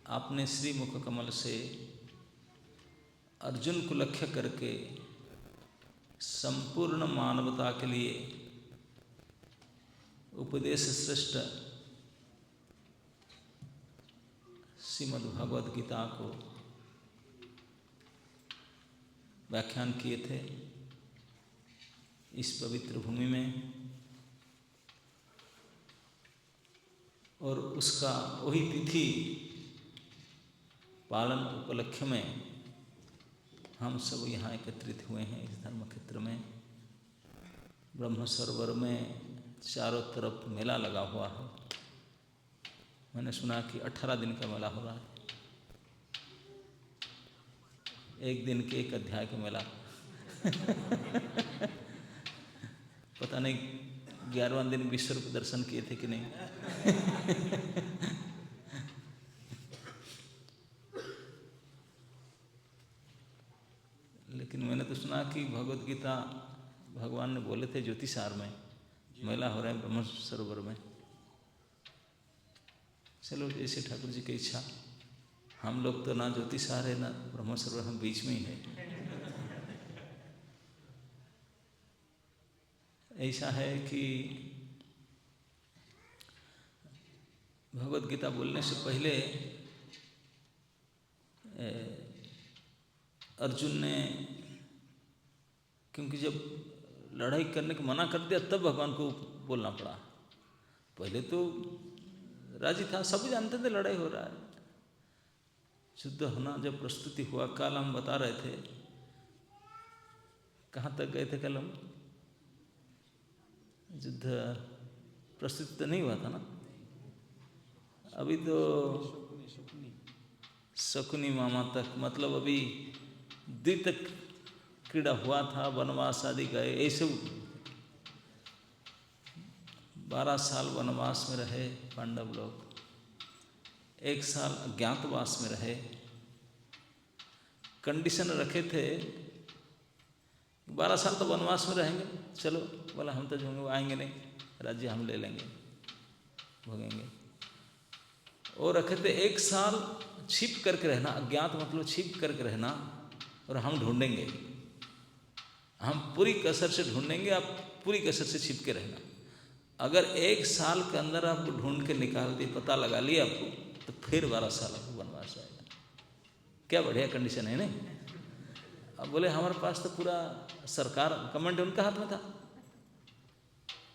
आपने श्री मुख कमल से अर्जुन को लक्ष्य करके संपूर्ण मानवता के लिए उपदेश श्रेष्ठ श्रीमद् भगवद गीता को व्याख्यान किए थे इस पवित्र भूमि में, और उसका वही तिथि पालन उपलक्ष्य में हम सब यहाँ एकत्रित हुए हैं। इस धर्म क्षेत्र में ब्रह्म सरोवर में चारों तरफ मेला लगा हुआ है। मैंने सुना कि 18 दिन का मेला हो रहा है, एक दिन के एक अध्याय का मेला। पता नहीं 11वां दिन विश्व रूप दर्शन किए थे कि नहीं। लेकिन मैंने तो सुना कि भगवद गीता भगवान ने बोले थे ज्योतिषार में मेला हो रहा है ब्रह्म सरोवर में। चलो जैसे ठाकुर जी की इच्छा। हम लोग तो ना ज्योतिषार है ना ब्रह्म सरोवर, हम बीच में ही है। ऐसा है कि भगवद गीता बोलने से पहले अर्जुन ने, क्योंकि जब लड़ाई करने को मना कर दिया तब भगवान को बोलना पड़ा। पहले तो राजी था, सब जानते थे लड़ाई हो रहा है। युद्ध होना जब प्रस्तुति हुआ, कल हम बता रहे थे, कहाँ तक गए थे कल हम? युद्ध प्रस्तुति तो नहीं हुआ था ना अभी तो, शकुनी मामा तक, मतलब अभी द्वितक क्रीड़ा हुआ था, वनवास आदि गए। ऐसे 12 साल वनवास में रहे पांडव लोग, 1 साल अज्ञातवास में रहे। कंडीशन रखे थे 12 साल तो वनवास में रहेंगे, चलो बोला हम तो जो आएंगे नहीं, राज्य हम ले लेंगे, भोगेंगे। और रखे थे 1 साल छिप करके रहना, अज्ञात मतलब छिप करके रहना, और हम ढूंढेंगे, हम पूरी कसर से ढूंढेंगे, आप पूरी कसर से छिप के रहना। अगर 1 साल के अंदर आप ढूंढ के निकाल दिए, पता लगा लिया आपको, तो फिर 12 साल आपको वनवास आएगा। क्या बढ़िया कंडीशन है नहीं? अब बोले हमारे पास तो पूरा सरकार कमांड उनका हाथ में था,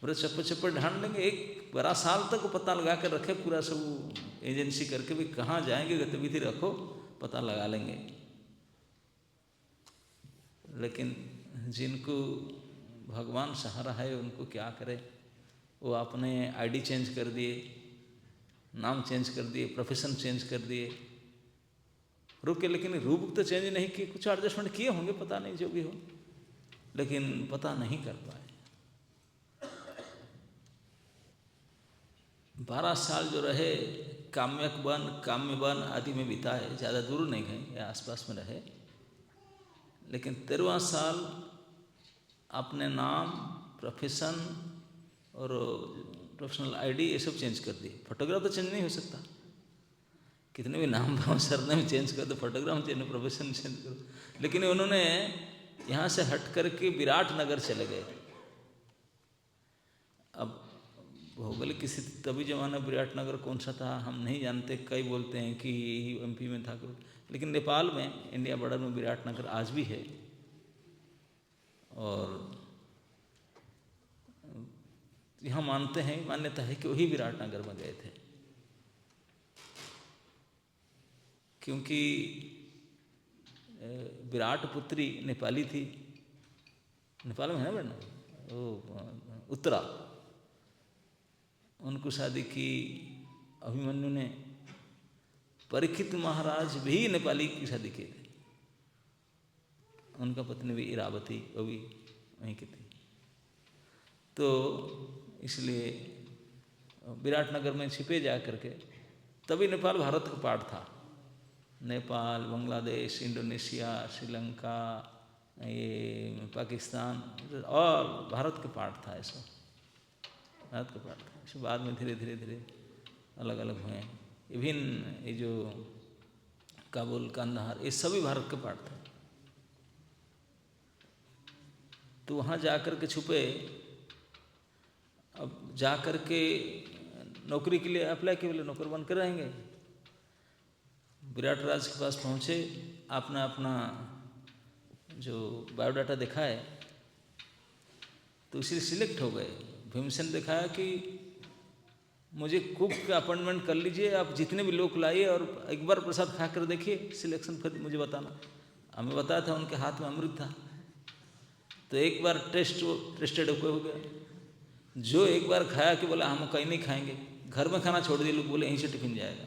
पूरे चप्पे चप्पे ढांड लेंगे, 12 साल तक पता लगा कर रखे, पूरा सब एजेंसी करके भी कहाँ जाएंगे, गतिविधि रखो, पता लगा लेंगे। लेकिन जिनको भगवान सहारा है उनको क्या करे, वो अपने आईडी चेंज कर दिए, नाम चेंज कर दिए, प्रोफेशन चेंज कर दिए, रुके। लेकिन रूप तो चेंज नहीं किए, कुछ एडजस्टमेंट किए होंगे, पता नहीं जो भी हो, लेकिन पता नहीं कर पाए। 12 साल जो रहे काम्य वन आदि में बिताए, ज़्यादा दूर नहीं गए, आसपास में रहे। लेकिन 13वां साल अपने नाम, प्रोफेशन और प्रोफेशनल आईडी ये सब चेंज कर दिए। फोटोग्राफ तो चेंज नहीं हो सकता, कितने भी नाम भाव सरनेम चेंज कर दो, फोटोग्राफ चेंज, प्रोफेशन चेंज करो। लेकिन उन्होंने यहाँ से हट करके विराट नगर चले गए। अब भौगोलिक स्थिति तभी जमाना विराट नगर कौन सा था हम नहीं जानते, कई बोलते हैं कि यही एमपी में था, लेकिन नेपाल में इंडिया बॉर्डर में विराट नगर आज भी है। और यहाँ मानते हैं, मान्यता है कि वही विराट नगर में गए थे, क्योंकि विराट पुत्री नेपाली थी। नेपाल में है ना बेटा, वो उत्तरा, उनको शादी की अभिमन्यु ने। परीक्षित महाराज भी नेपाली की शादी की थी, उनका पत्नी भी इरावती, वो भी वहीं की थी। तो इसलिए विराटनगर में छिपे जा करके, तभी नेपाल भारत का पार्ट था। नेपाल, बांग्लादेश, इंडोनेशिया, श्रीलंका, ये पाकिस्तान और भारत के पार्ट था। ऐसा भारत का पार्ट था। इसके बाद में धीरे धीरे धीरे अलग अलग हुए। विभिन्न ये जो काबुल, कांधार, ये सभी भारत के पार्ट थे। तो वहाँ जा कर के छुपे। अब जा कर के नौकरी के लिए अप्लाई किए, बोले नौकर बन कर रहेंगे। विराट राज के पास पहुँचे, आपने अपना जो बायोडाटा दिखाए तो इसीलिए सिलेक्ट हो गए। भीमसेन ने दिखाया कि मुझे कुक का अपॉइंटमेंट कर लीजिए, आप जितने भी लोग लाइए और एक बार प्रसाद खा कर देखिए, सिलेक्शन फिर मुझे बताना। हमें बताया था उनके हाथ में अमृत था। तो एक बार टेस्टेड हो गया। जो एक बार खाया कि बोला हम कहीं नहीं खाएंगे, घर में खाना छोड़ दिए, लोग बोले यहीं से टिफिन जाएगा।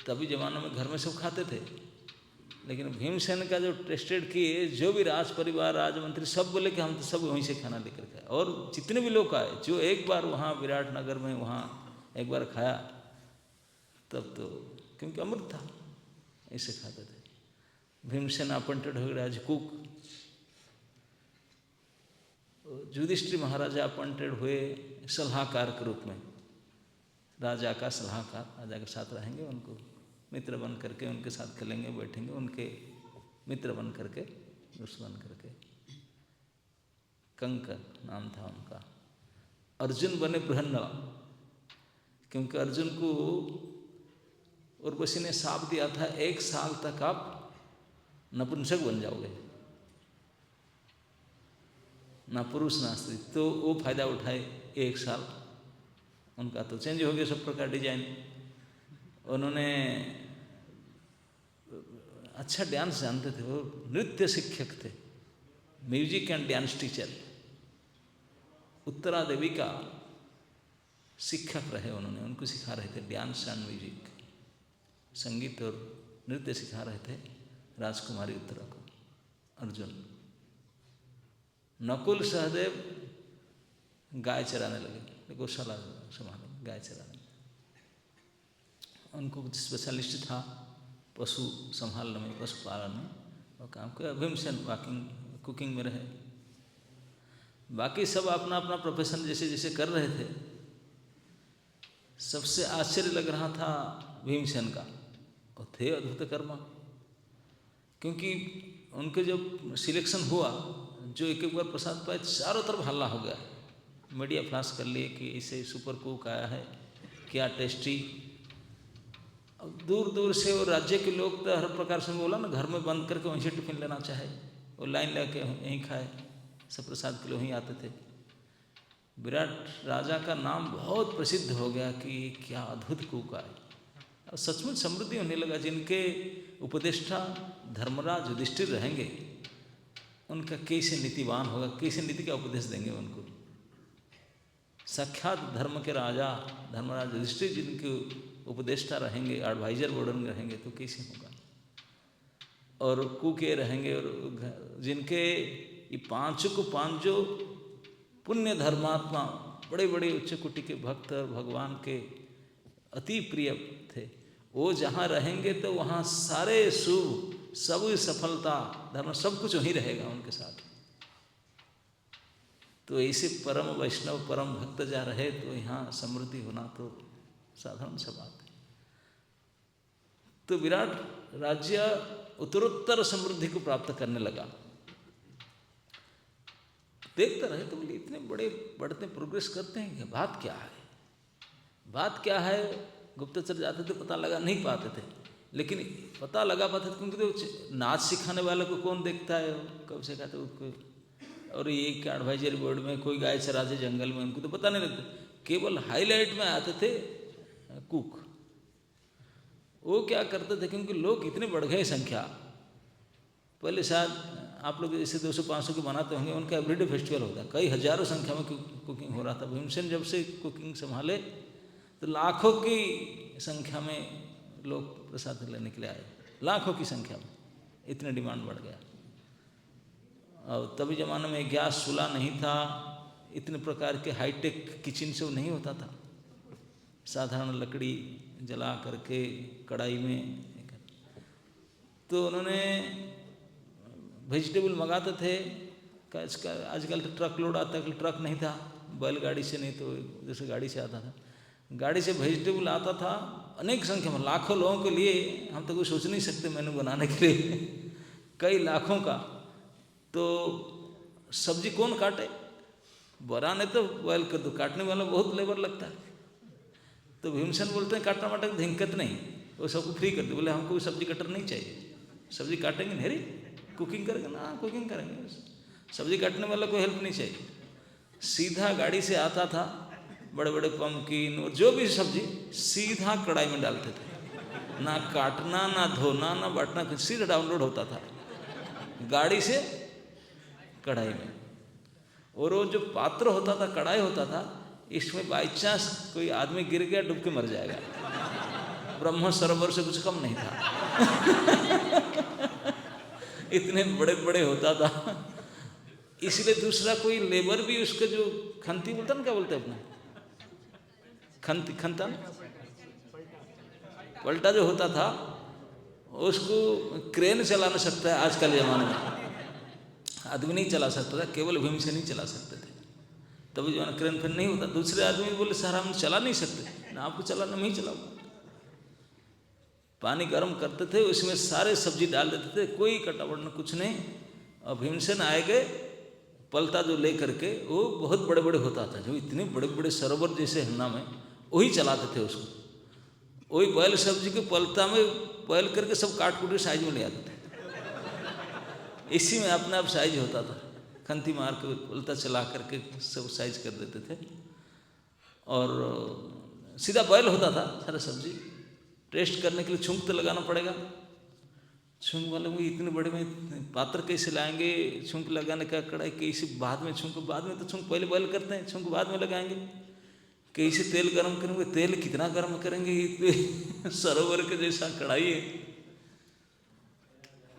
तभी जमाने में घर में सब खाते थे, लेकिन भीमसेन का जो टेस्टेड किए, जो भी राज परिवार, राजमंत्री सब बोले कि हम तो सब वहीं से खाना लेकर खाए। और जितने भी लोग आए, जो एक बार वहाँ विराट नगर में वहाँ एक बार खाया, तब तो क्योंकि अमृत था, ऐसे खाते थे। भीमसेन अपॉइंटेड हो गए एज कुक। युधिष्ठिर महाराजा अपॉइंटेड हुए सलाहकार के रूप में, राजा का सलाहकार, राजा के साथ रहेंगे, उनको मित्र बन करके उनके साथ खेलेंगे, बैठेंगे, उनके मित्र बन करके, दोस्त बन करके। कंकर नाम था उनका। अर्जुन बने बृहन्नला, क्योंकि अर्जुन को उर्वशी ने शाप दिया था 1 साल तक आप नपुंसक बन जाओगे, ना पुरुष ना स्त्री। तो वो फायदा उठाए 1 साल। उनका तो चेंज हो गया सब प्रकार डिजाइन। उन्होंने अच्छा डांस जानते थे, वो नृत्य शिक्षक थे, music and dance teacher. Uttara Devi का शिक्षक रहे उन्होंने, उनको सिखा रहे थे डांस एंड म्यूजिक, संगीत और नृत्य सिखा रहे थे राजकुमारी उत्तरा को, अर्जुन। नकुल सहदेव गाय चराने लगे, गौशाला संभाले, गाय चराने। उनको स्पेशलिस्ट था पशु संभालने में, पशुपालन में, और काम किया। भीमसेन कुकिंग में रहे। बाकी सब अपना अपना प्रोफेशन जैसे जैसे कर रहे थे। सबसे आश्चर्य लग रहा था भीमसेन का, और थे अद्भुत कर्मा, क्योंकि उनके जब सिलेक्शन हुआ, जो एक बार प्रसाद पाए, चारों तरफ हल्ला हो गया। मीडिया फ्लैश कर लिए कि इसे सुपर कुक आया है, क्या टेस्टी। अब दूर दूर से वो राज्य के लोग तो हर प्रकार से, बोला ना, घर में बंद करके वहीं से टिफिन लेना चाहे, वो लाइन लगा के यहीं खाए, सब प्रसाद के लिए वहीं आते थे। विराट राजा का नाम बहुत प्रसिद्ध हो गया कि क्या अद्भुत कुक आए। और सचमुच समृद्धि होने लगा। जिनके उपदेष्टा धर्मराज युधिष्ठिर रहेंगे, उनका कैसे नीतिवान होगा, कैसे नीति का उपदेश देंगे उनको। साक्षात धर्म के राजा धर्मराज युधिष्ठिर जिनके उपदेष्टा रहेंगे, एडवाइजर बोर्ड में रहेंगे, तो कैसे होगा। और कुके रहेंगे, और जिनके ये पांचों पुण्य धर्मात्मा, बड़े बड़े उच्च कोटि के भक्त और भगवान के अति प्रिय थे, वो जहाँ रहेंगे तो वहाँ सारे शुभ, सब सफलता, धर्म, सब कुछ वहीं रहेगा उनके साथ। तो ऐसे परम वैष्णव, परम भक्त जा रहे, तो यहाँ समृद्धि होना तो साधारण सा बात है। तो विराट राज्य उत्तरोत्तर समृद्धि को प्राप्त करने लगा। देखते रहे तो बोले इतने बड़े बढ़ते प्रोग्रेस करते हैं कि बात क्या है, बात क्या है। गुप्तचर जाते थे, पता लगा नहीं पाते थे, लेकिन पता लगा पाते थे, क्योंकि तो नाच सिखाने वाले को कौन देखता है, कब से कहते उसको। और ये एडवाइजरी बोर्ड में कोई गाय चराते जंगल में, उनको तो पता नहीं लगता, केवल हाईलाइट में आते थे कुक। वो क्या करते थे, क्योंकि लोग इतने बढ़ गए संख्या। पहले शायद आप लोग जैसे 200-500 के बनाते होंगे, उनका एवरीडे फेस्टिवल होता है, कई हजारों संख्या में कुकिंग हो रहा था। भीमसेन जब से कुकिंग संभाले तो लाखों की संख्या में लोग प्रसाद लेने के लिए आए, लाखों की संख्या में, इतने डिमांड बढ़ गया। और तभी ज़माने में गैस चूल्हा नहीं था, इतने प्रकार के हाईटेक किचन से वो नहीं होता था। साधारण लकड़ी जला करके कढ़ाई में, तो उन्होंने वेजिटेबल मंगाते थे। आजकल तो ट्रक लोड आता है, ट्रक नहीं था, बैलगाड़ी से नहीं तो जैसे गाड़ी से आता था। गाड़ी से वेजिटेबल आता था अनेक संख्या में, लाखों लोगों के लिए। हम तो कुछ सोच नहीं सकते मेनू बनाने के लिए कई लाखों का। तो सब्जी कौन काटे? बनाने तो बॉयल कर दो, काटने वाला बहुत लेबर लगता है। तो भीमसेन बोलते हैं काटना वाटा की दिक्कत नहीं, वो सबको फ्री कर दो। बोले हमको सब्जी कटर नहीं चाहिए, सब्जी काटेंगे नहीं, कुकिंग करेंगे ना, कुकिंग करेंगे, सब्जी काटने वाला कोई हेल्प नहीं चाहिए। सीधा गाड़ी से आता था, बड़े बड़े पम्पकिन और जो भी सब्जी सीधा कढ़ाई में डालते थे, ना काटना ना धोना ना बांटना, सीधा डाउनलोड होता था गाड़ी से कढ़ाई में। और वो जो पात्र होता था, कढ़ाई होता था, इसमें बाई चांस कोई आदमी गिर गया डूब के मर जाएगा। ब्रह्म सरोवर से कुछ कम नहीं था इतने बड़े बड़े होता था। इसलिए दूसरा कोई लेबर भी उसके जो खंती बोलता ना, क्या बोलते अपना खंता पलटा जो होता था, उसको क्रेन चला ना सकता है आजकल जमाने में, आदमी नहीं चला सकता था, केवल भीम से नहीं चला सकते थे। तभी जो क्रेन फिर नहीं होता, दूसरे आदमी बोले सर हम चला नहीं सकते ना, आपको चलाना नहीं चलाऊंगा। पानी गर्म करते थे, उसमें सारे सब्जी डाल देते थे, कोई कटा वटना कुछ नहीं। और भीमसेन आए गए पलता जो ले करके, वो बहुत बड़े बड़े होता था, जो इतने बड़े बड़े सरोवर जैसे हन्ना में, वही चलाते थे उसको। वही बॉयल सब्जी के पलता में बॉयल करके सब काट कूट के साइज में ले आते थे। इसी में अपने आप साइज होता था, खंती मार के पलता चला करके सब साइज कर देते थे। और सीधा बॉयल होता था सारा सब्जी। टेस्ट करने के लिए छुंक तो लगाना पड़ेगा, छुंक वाले को इतने बड़े में पात्र कैसे लाएंगे, छुंक लगाने का कढ़ाई कैसे, बाद में छुंक, बाद में तो छुंक पहले बॉयल करते हैं, छुंक बाद में लगाएंगे। कैसे तेल गर्म करेंगे, तेल कितना गर्म करेंगे, सरोवर के जैसा कढ़ाई है,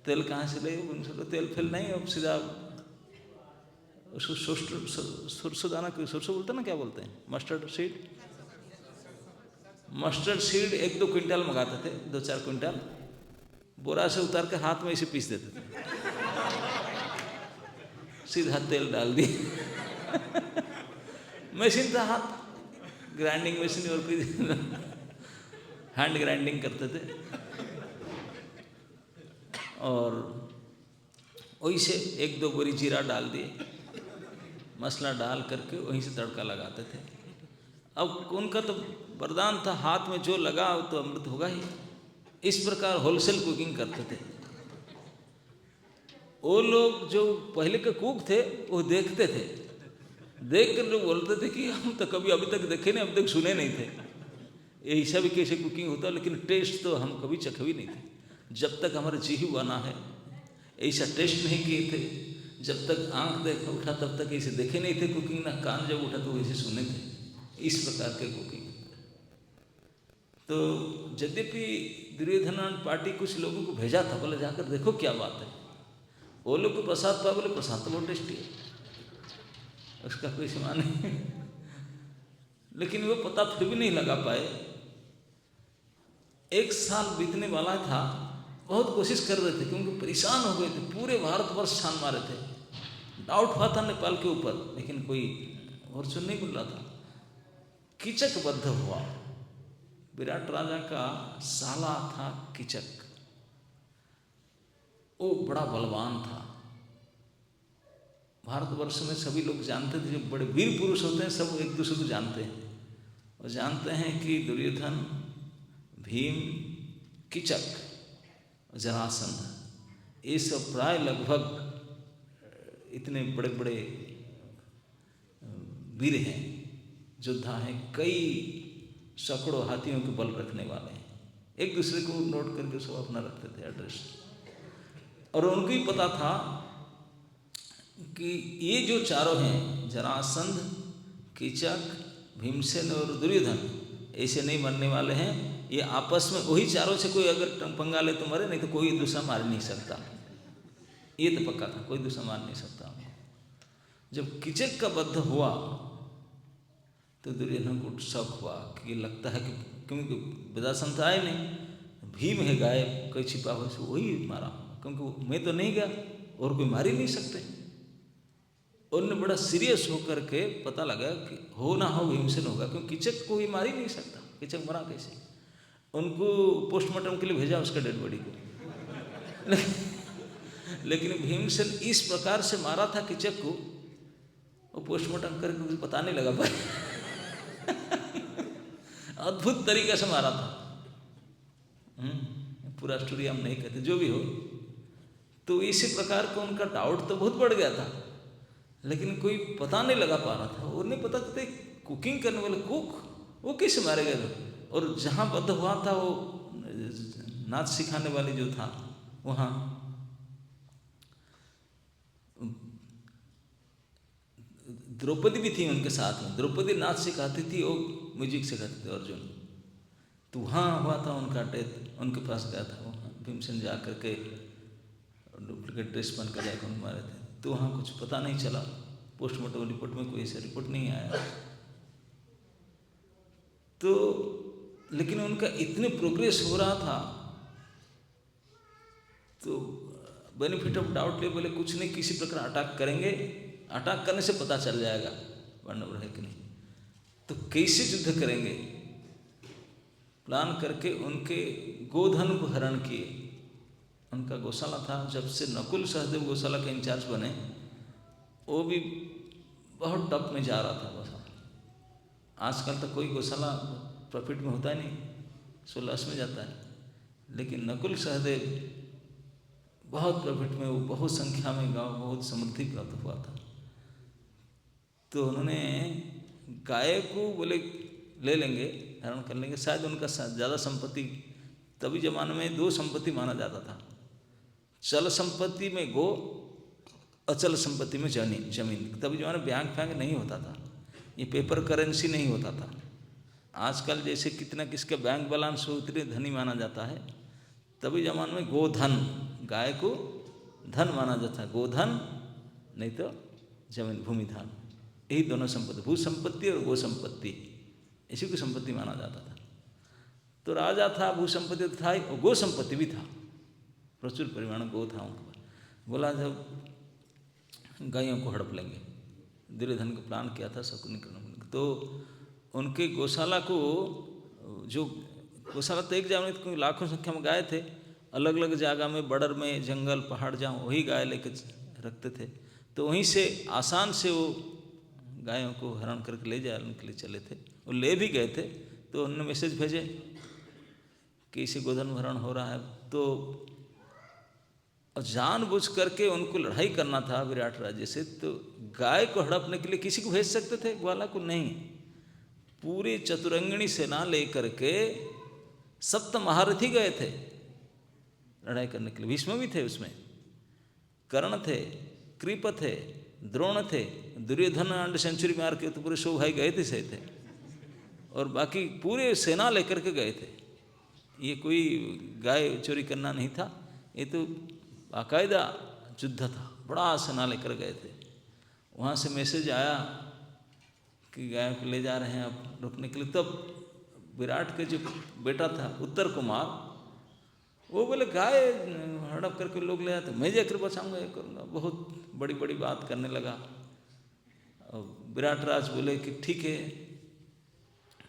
तेल कहाँ से ले, उनसे तेल फिल नहीं, अब सीधा उसको सरसों दाना, सरसों बोलते ना, क्या बोलते हैं, mustard seed, mustard seed 1-2 quintal मंगाते थे, 2-4 क्विंटल बोरा से उतार के हाथ में इसे पीस देते थे, सीधा तेल डाल दिए मशीन था, हाथ ग्राइंडिंग मशीन, और कोई हैंड ग्राइंडिंग करते थे। और वही से 1-2 बोरी जीरा डाल दिए, मसाला डाल करके वहीं से तड़का लगाते थे। अब उनका तो वरदान था, हाथ में जो लगा तो अमृत होगा ही। इस प्रकार होलसेल कुकिंग करते थे। वो लोग जो पहले के कुक थे वो देखते थे, देख कर लोग बोलते थे कि हम तो कभी अभी तक देखे नहीं, अभी तक सुने नहीं थे ऐसा भी कैसे कुकिंग होता, लेकिन टेस्ट तो हम कभी चखे भी नहीं थे। जब तक हमारे जी ही बना है ऐसा टेस्ट नहीं किए थे, जब तक आंख देख उठा तब तक ऐसे देखे नहीं थे कुकिंग, ना कान जब उठा तो वैसे सुने थे, इस प्रकार के कुकिंग। तो यद्यपि दुर्योधन पार्टी कुछ लोगों को भेजा था, बोले जाकर देखो क्या बात है, वो लोग को प्रसाद पाया, बोले प्रसाद तो बहुत टेस्टी है, उसका कोई समान नहीं लेकिन वो पता फिर भी नहीं लगा पाए। 1 साल बीतने वाला था, बहुत कोशिश कर रहे थे क्योंकि परेशान हो गए थे, पूरे भारतवर्ष छान मारे थे, डाउट हुआ था नेपाल के ऊपर, लेकिन कोई और सुन नहीं बोल रहा था। कीचक बद्ध हुआ, विराट राजा का साला था कीचक, वो बड़ा बलवान था। भारतवर्ष में सभी लोग जानते थे, जो बड़े वीर पुरुष होते हैं सब एक दूसरे को जानते हैं, और जानते हैं कि दुर्योधन, भीम, कीचक, जरासंध, ये सब प्राय लगभग इतने बड़े बड़े वीर हैं, योद्धा हैं, कई सैकड़ों हाथियों के बल रखने वाले हैं। एक दूसरे को नोट करके सब अपना रखते थे एड्रेस, और उनको ही पता था कि ये जो चारों हैं, जरासंध, कीचक, भीमसेन और दुर्योधन, ऐसे नहीं मरने वाले हैं। ये आपस में वही चारों से कोई अगर पंगा ले तो मरे, नहीं तो कोई दूसरा मार नहीं सकता, ये तो पक्का था, कोई दूसरा मार नहीं सकता। जब कीचक का वध हुआ तो दुर्योधन को शक हुआ कि लगता है कि क्योंकि जरासंध आए नहीं, भीम है गायब, कहीं छिपा हुआ से वही मारा, क्योंकि मैं तो नहीं गया और कोई मार ही नहीं सकते। उन्होंने बड़ा सीरियस होकर के पता लगा कि हो ना हो भीमसेन होगा, क्योंकि कीचक को ही मार ही नहीं सकता। कीचक मरा कैसे? उनको पोस्टमार्टम के लिए भेजा उसका डेड बॉडी को। लेकिन भीमसेन इस प्रकार से मारा था कीचक को, वो पोस्टमार्टम करके मुझे पता नहीं लगा पाया। अद्भुत तरीके से मारा था। पूरा स्टोरी हम नहीं कहते, जो भी हो। तो इसी प्रकार का उनका डाउट तो बहुत बढ़ गया था, लेकिन कोई पता नहीं लगा पा रहा था। और नहीं पता था कुकिंग करने वाले कुक वो कैसे मारे गए थे। और जहाँ बद्ध हुआ था वो नाच सिखाने वाली जो था वहाँ द्रौपदी भी थी उनके साथ में। द्रौपदी नाच सिखाती थी, वो म्यूजिक सिखाते थे अर्जुन। तो वहाँ हुआ था उनका डेथ। उनके पास गया था वहाँ भीमसेन जा कर के डुप्लीकेट ड्रेस पहन कर जाकर उनको मारे थे। तो वहाँ कुछ पता नहीं चला, पोस्टमार्टम रिपोर्ट में कोई ऐसा रिपोर्ट नहीं आया। तो लेकिन उनका इतने प्रोग्रेस हो रहा था, तो बेनिफिट ऑफ डाउट ले बोले कुछ नहीं, किसी प्रकार अटैक करेंगे, अटैक करने से पता चल जाएगा पांडव है कि नहीं। तो कैसे युद्ध करेंगे प्लान करके उनके गोधन को हरण किए। उनका गौशाला था, जब से नकुल सहदेव गौशाला के इंचार्ज बने, वो भी बहुत टप में जा रहा था गौशाला। आजकल तो कोई गौशाला प्रॉफिट में होता ही नहीं, 16 में जाता है, लेकिन नकुल सहदेव बहुत प्रॉफिट में, वो बहुत संख्या में गाँव बहुत समृद्धि प्राप्त हुआ था। तो उन्होंने गाय को बोले ले लेंगे, हरण कर लेंगे, शायद उनका ज़्यादा संपत्ति, तभी जमाने में 2 संपत्ति माना जाता था, चल संपत्ति में गो, अचल संपत्ति में जमीन। तभी जमाने में बैंक फैंक नहीं होता था, ये पेपर करेंसी नहीं होता था। आजकल जैसे कितना किसका बैंक बैलेंस हो उतने धनी माना जाता है, तभी जमाने में गोधन, गाय को धन माना जाता है, गोधन नहीं तो जमीन भूमि धन, यही दोनों संपत्ति, भू संपत्ति और गो संपत्ति, इसी को संपत्ति माना जाता था। तो राजा था, भू संपत्ति तो था ही, और गो संपत्ति भी था, प्रचुर परिमाण गो था उनके पास। बोला जब गायों को हड़प लेंगे, दुर्योधन को प्लान किया था शकुनी करने। तो उनके गौशाला को, जो गौशाला तो एक जगह में लाखों संख्या में गाय थे, अलग अलग जगह में, बड़र में, जंगल पहाड़, जहाँ वही गाय लेकर रखते थे। तो वहीं से आसान से वो गायों को हरण करके ले जाने के लिए चले थे। वो ले भी गए थे, तो उन्होंने मैसेज भेजे कि इसे गोधन हरण हो रहा है। तो जानबूझ करके उनको लड़ाई करना था विराट राज्य से, तो गाय को हड़पने के लिए किसी को भेज सकते थे, ग्वाला को नहीं। पूरी चतुरंगिणी सेना लेकर के 7 महारथी गए थे लड़ाई करने के लिए। भीष्म भी थे उसमें, कर्ण थे, कृप थे, द्रोण थे, दुर्योधन अंड सेंचुरी मार के तो पूरे 100 भाई गए थे, सही थे, और बाकी पूरे सेना लेकर के गए थे। ये कोई गाय चोरी करना नहीं था, ये तो बाकायदा युद्ध था, बड़ा सेना लेकर गए थे। वहाँ से मैसेज आया कि गाय को ले जा रहे हैं आप रोकने के लिए। तब विराट के जो बेटा था उत्तर कुमार, वो बोले गाय हड़प करके लोग ले आए तो मैं जाकर बचाऊंगा, ये करूँगा, बहुत बड़ी बड़ी बात करने लगा। और विराट राज बोले कि ठीक है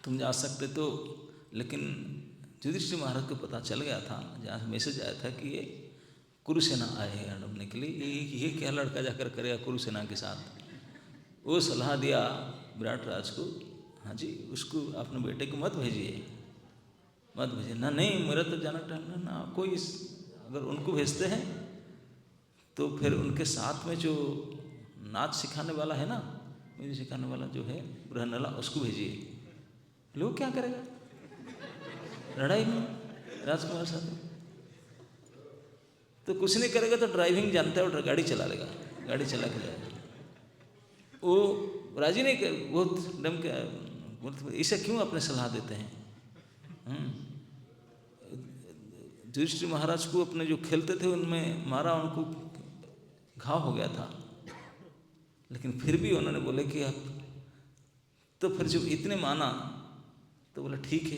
तुम जा सकते तो, लेकिन युधिष्ठिर महाराज को पता चल गया था, जहाँ से मैसेज आया था कि ये कुरुसेना आए हैं हड़पने के लिए, ये क्या लड़का जाकर करेगा कुरुसेना के साथ। वो सलाह दिया विराट राज को, हाँ जी उसको अपने बेटे को मत भेजिए, मत भेजिए ना। नहीं मेरा तो जाना टाइम ना, कोई अगर उनको भेजते हैं तो फिर उनके साथ में जो नाच सिखाने वाला है ना, म्यूजिक सिखाने वाला जो है बृहन्नला, उसको भेजिए। लोग क्या करेगा लड़ाई में राजकुमार साथ, तो कुछ नहीं करेगा तो ड्राइविंग जानता है, वो गाड़ी चला लेगा, गाड़ी चला के जाएगा। वो राजी नहीं कर, बहुत डम के इसे क्यों अपने सलाह देते हैं। युधिष्ठिर महाराज को अपने जो खेलते थे उनमें मारा, उनको घाव हो गया था, लेकिन फिर भी उन्होंने बोले कि आप, तो फिर जब इतने माना तो बोला ठीक है।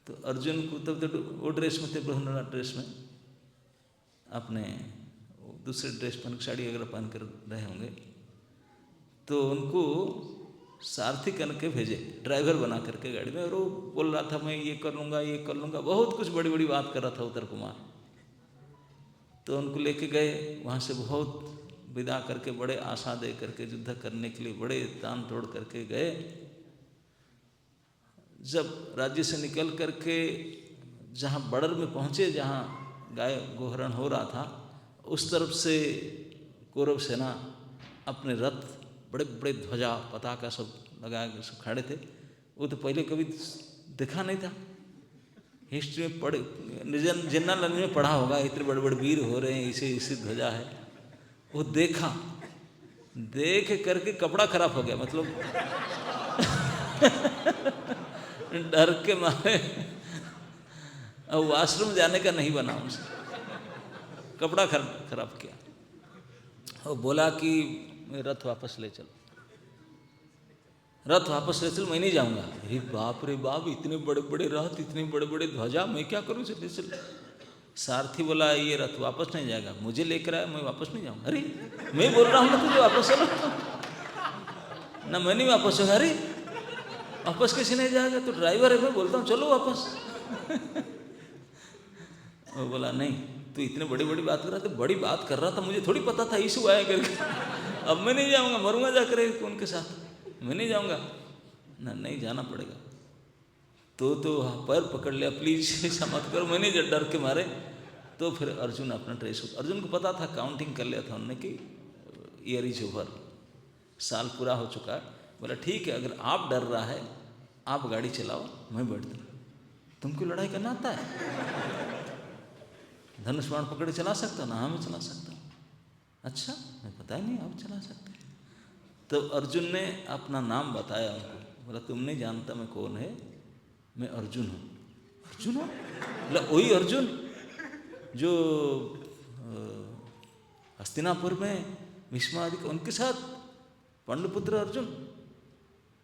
तो अर्जुन को तब तो वो ड्रेस में थे, बृहन्नला ड्रेस में, अपने दूसरे ड्रेस पहन, साड़ी वगैरह पहन कर रहे होंगे, तो उनको सारथी करके भेजे, ड्राइवर बना करके गाड़ी में। और वो बोल रहा था मैं ये कर लूँगा, ये कर लूँगा, बहुत कुछ बड़ी बड़ी बात कर रहा था उत्तर कुमार। तो उनको लेके गए, वहाँ से बहुत विदा करके, बड़े आशा दे करके, युद्ध करने के लिए बड़े तान तोड़ करके गए। जब राज्य से निकल करके जहाँ बड़र में पहुँचे, जहाँ गाय गोहरण हो रहा था, उस तरफ से कौरव सेना अपने रथ, बड़े बड़े ध्वजा पताका सब लगा के सब खड़े थे। वो तो पहले कभी देखा नहीं था, हिस्ट्री में पढ़े, जनरल नॉलेज में पढ़ा होगा, इतने बड़े बड़े वीर हो रहे हैं, इसे ध्वजा है। वो देखा, देख करके कपड़ा खराब हो गया, मतलब डर के मारे अब वॉशरूम जाने का नहीं बना उनसे, कपड़ा खराब किया। और बोला कि रथ वापस ले चलो, रथ वापस ले चलो, मैं नहीं जाऊंगा। अरे बाप रे बाप, इतने बड़े बड़े रथ, इतने बड़े बड़े ध्वजा, मैं क्या करूँ चले चल। सारथी बोला ये रथ वापस नहीं जाएगा, मुझे लेकर आया, मैं वापस नहीं जाऊंगा। अरे मैं बोल रहा हूँ ना तुझे वापस चलो, ना मैं नहीं वापस होगा। अरे वापस कैसे नहीं जाएगा, तो ड्राइवर है, मैं बोलता हूँ चलो वापस। वो बोला नहीं, तू इतने बड़ी बड़ी बात कर रहा था, बड़ी बात कर रहा था, मुझे थोड़ी पता था इशू आया करके। अब मैं नहीं जाऊंगा, मरूंगा जाकर उनके साथ, मैं नहीं जाऊंगा ना, नहीं जाना पड़ेगा। तो पैर पकड़ लिया, प्लीज ऐसा मत करो, मैं नहीं, डर के मारे। तो फिर अर्जुन अपना ट्रेस, अर्जुन को पता था, काउंटिंग कर लिया था उन्होंने कि ईयर इज ओवर, साल पूरा हो चुका है। बोला ठीक है, अगर आप डर रहा है, आप गाड़ी चलाओ, मैं बैठता हूँ। तुमको लड़ाई करना आता है? धनुष बाण पकड़े चला सकता ना? हाँ मैं चला सकता हूँ। अच्छा, मैं पता ही नहीं, आप चला सकते। तो अर्जुन ने अपना नाम बताया उनको, बोला तुम नहीं जानता मैं कौन है, मैं अर्जुन हूँ। अर्जुन हो? बोला वही अर्जुन जो हस्तिनापुर में भीष्मादि उनके साथ पांडुपुत्र अर्जुन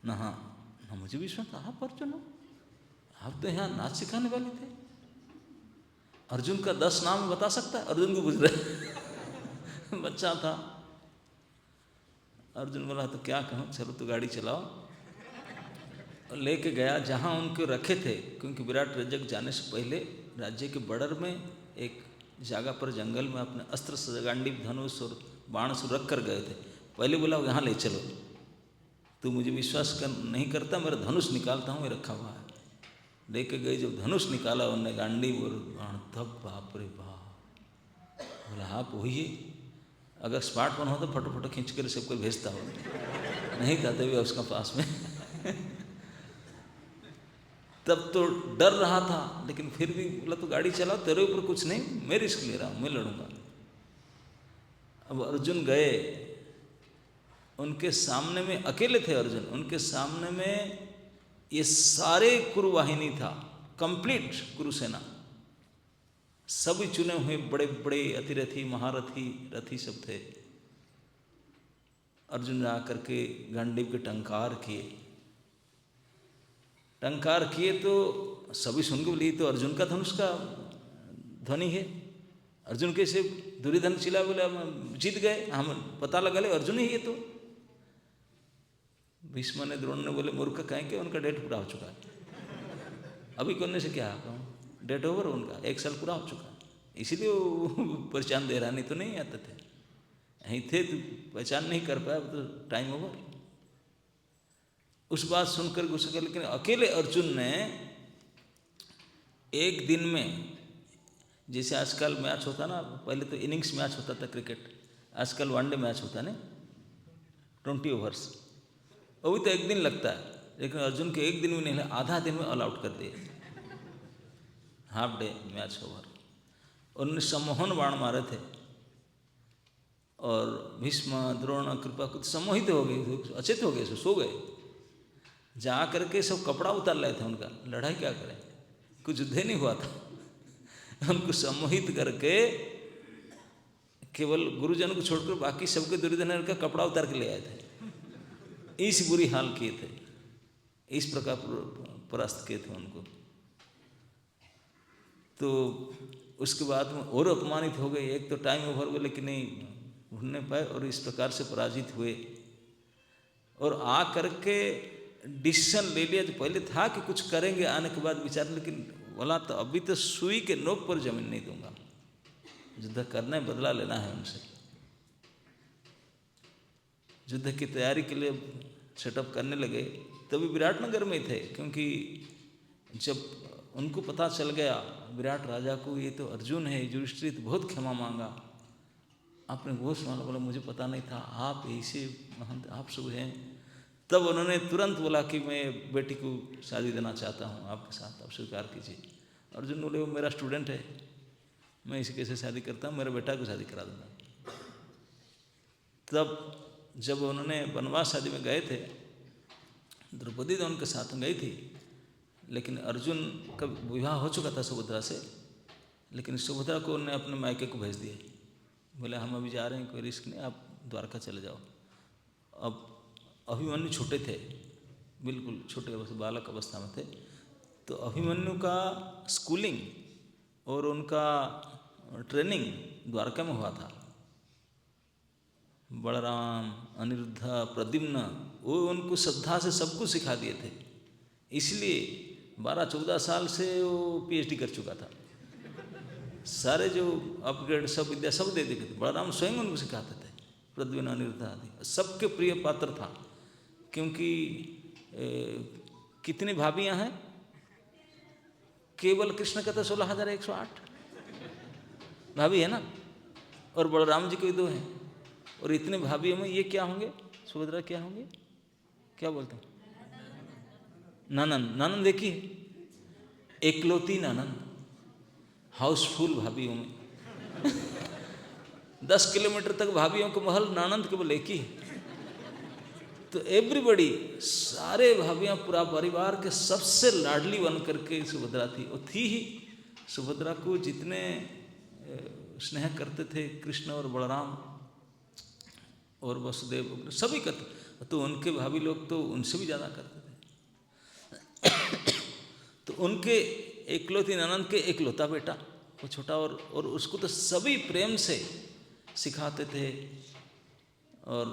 ना? हाँ ना, मुझे विश्वास था आप अर्जुन हो, आप तो यहाँ नाच सिखाने वाले थे। अर्जुन का 10 नाम बता सकता है? अर्जुन को पूछ रहे बच्चा था। अर्जुन बोला तो क्या कहूँ, चलो तो गाड़ी चलाओ। और लेके गया जहाँ उनको रखे थे, क्योंकि विराट रजक जाने से पहले राज्य के बॉर्डर में एक जगह पर जंगल में अपने अस्त्र सगांडीव धनुष और बाण से रख कर गए थे। पहले बोला यहाँ ले चलो, तू मुझे विश्वास नहीं करता, मेरा धनुष निकालता हूँ, मैं रखा हुआ है। लेके गए, जब धनुष निकाला उन्होंने गांडीव और बाण, तब बाप रे बाप, बोला आप वही है। अगर स्मार्टफोन हो तो फोटो फोटो खींच कर सबको भेजता हो, नहीं था तभी उसका पास में। तब तो डर रहा था, लेकिन फिर भी बोला तो गाड़ी चलाओ, तेरे ऊपर कुछ नहीं, मैं रिस्क ले रहा हूँ, मैं लड़ूंगा। अब अर्जुन गए, उनके सामने में अकेले थे अर्जुन, उनके सामने में ये सारे कुरुवाहिनी था, कंप्लीट कुरुसेना, सभी चुने हुए बड़े बड़े अतिरथी महारथी रथी सब थे। अर्जुन ने आकर के गांडीव के टंकार किए तो सभी सुन के बोले तो अर्जुन का धनुष का ध्वनि है। अर्जुन कैसे? दुर्योधन चिल्ला बोले हम जीत गए, हम पता लगा ले अर्जुन ही ये तो। भीष्म ने द्रोण ने बोले मूर्ख कहें कि उनका डेट पूरा हो चुका है, अभी करने से क्या कहूँ, डेट ओवर उनका 1 साल पूरा हो चुका है, इसीलिए वो पहचान दे रहा, नहीं तो नहीं आते थे, यहीं थे तो पहचान नहीं कर पाया, तो टाइम ओवर। उस बात सुनकर गुस्सा कर, लेकिन अकेले अर्जुन ने एक दिन में, जैसे आजकल मैच होता ना, पहले तो इनिंग्स मैच होता था क्रिकेट, आजकल वनडे मैच होता है ना 20 ओवर्स, वो भी तो एक दिन लगता है, लेकिन अर्जुन के एक दिन में नहीं, आधा दिन में ऑल आउट कर दिए, हाफ डे मैच ओवर। उन्होंने सम्मोहन बाण मारे थे और भीष्म द्रोण कृपा कुछ सम्मोहित हो गए, अचेत हो गए, सो गए। जा करके सब कपड़ा उतार लाए थे उनका, लड़ाई क्या करें, कुछ युद्ध नहीं हुआ था। उनको सम्मोहित करके केवल गुरुजन को छोड़कर बाकी सबके दुर्योधन का कपड़ा उतार के ले आए थे। इस बुरी हाल किए थे, इस प्रकार परास्त किए थे उनको। तो उसके बाद में और अपमानित हो गए, एक तो टाइम ओवर बोले कि नहीं ढूंढने पाए और इस प्रकार से पराजित हुए। और आ करके डिसीजन ले लिया। जो पहले था कि कुछ करेंगे आने के बाद विचार, लेकिन बोला तो अभी तो सुई के नोक पर जमीन नहीं दूंगा, युद्ध करना है, बदला लेना है उनसे। युद्ध की तैयारी के लिए सेटअप करने लगे। तभी विराटनगर में थे, क्योंकि जब उनको पता चल गया विराट राजा को ये तो अर्जुन है, युधिष्ठिर बहुत क्षमा मांगा, आपने वो सुना, बोला मुझे पता नहीं था, आप ऐसे महंत आप सब हैं। तब उन्होंने तुरंत बोला कि मैं बेटी को शादी देना चाहता हूँ आपके साथ, आप स्वीकार कीजिए। अर्जुन बोले वो मेरा स्टूडेंट है, मैं इसी कैसे शादी करता हूँ, मेरे बेटा को शादी करा दूँगा। तब जब उन्होंने वनवास शादी में गए थे, द्रौपदी तो उनके साथ गई थी, लेकिन अर्जुन का विवाह हो चुका था सुभद्रा से, लेकिन सुभद्रा को उन्होंने अपने मायके को भेज दिया। बोले हम अभी जा रहे हैं, कोई रिस्क नहीं, आप द्वारका चले जाओ। अब अभिमन्यु छोटे थे, बिल्कुल छोटे बालक अवस्था में थे, तो अभिमन्यु का स्कूलिंग और उनका ट्रेनिंग द्वारका में हुआ था। बलराम, अनिरुद्ध, प्रद्युम्न, वो उनको श्रद्धा से सब कुछ सिखा दिए थे। इसलिए 12-14 साल से वो PhD कर चुका था। सारे जो अपग्रेड सब विद्या सब दे देते थे, बलराम स्वयं उनको सिखाते थे। प्रद्युम्न, अनिरुद्ध आदि सबके प्रिय पात्र था, क्योंकि कितनी भाभियाँ हैं? केवल कृष्ण का तो 16,108 भाभी है ना, और बलराम जी के 2 हैं। और इतने भाभियों में ये क्या होंगे? सुभद्रा क्या होंगे? क्या बोलते हैं? ननन। ननन देखिए, एकलौती ननन, हाउसफुल भाभियों में 10 किलोमीटर तक भाभियों को महल, ननंद केवल एक ही है। तो एवरीबडी, सारे भाभियाँ, पूरा परिवार के सबसे लाडली बन करके सुभद्रा थी। और थी ही, सुभद्रा को जितने स्नेह करते थे कृष्ण और बलराम और वसुदेव, सभी करते, तो उनके भाभी लोग तो उनसे भी ज़्यादा करते थे। तो उनके एकलौती ननंद के एकलौता बेटा वो छोटा, और उसको तो सभी प्रेम से सिखाते थे। और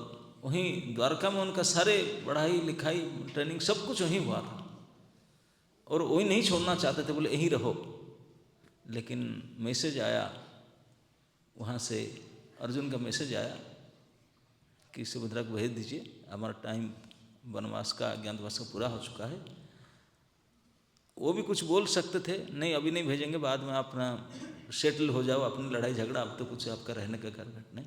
वहीं द्वारका में उनका सारे पढ़ाई लिखाई ट्रेनिंग सब कुछ वहीं हुआ था, और वही नहीं छोड़ना चाहते थे, बोले यहीं रहो। लेकिन मैसेज आया वहाँ से, अर्जुन का मैसेज आया कि सुभद्रा को भेज दीजिए, हमारा टाइम वनवास का, अज्ञातवास का पूरा हो चुका है। वो भी कुछ बोल सकते थे, नहीं अभी नहीं भेजेंगे, बाद में अपना सेटल हो जाओ, अपनी लड़ाई झगड़ा, अब तो कुछ आपका रहने का घर घट नहीं।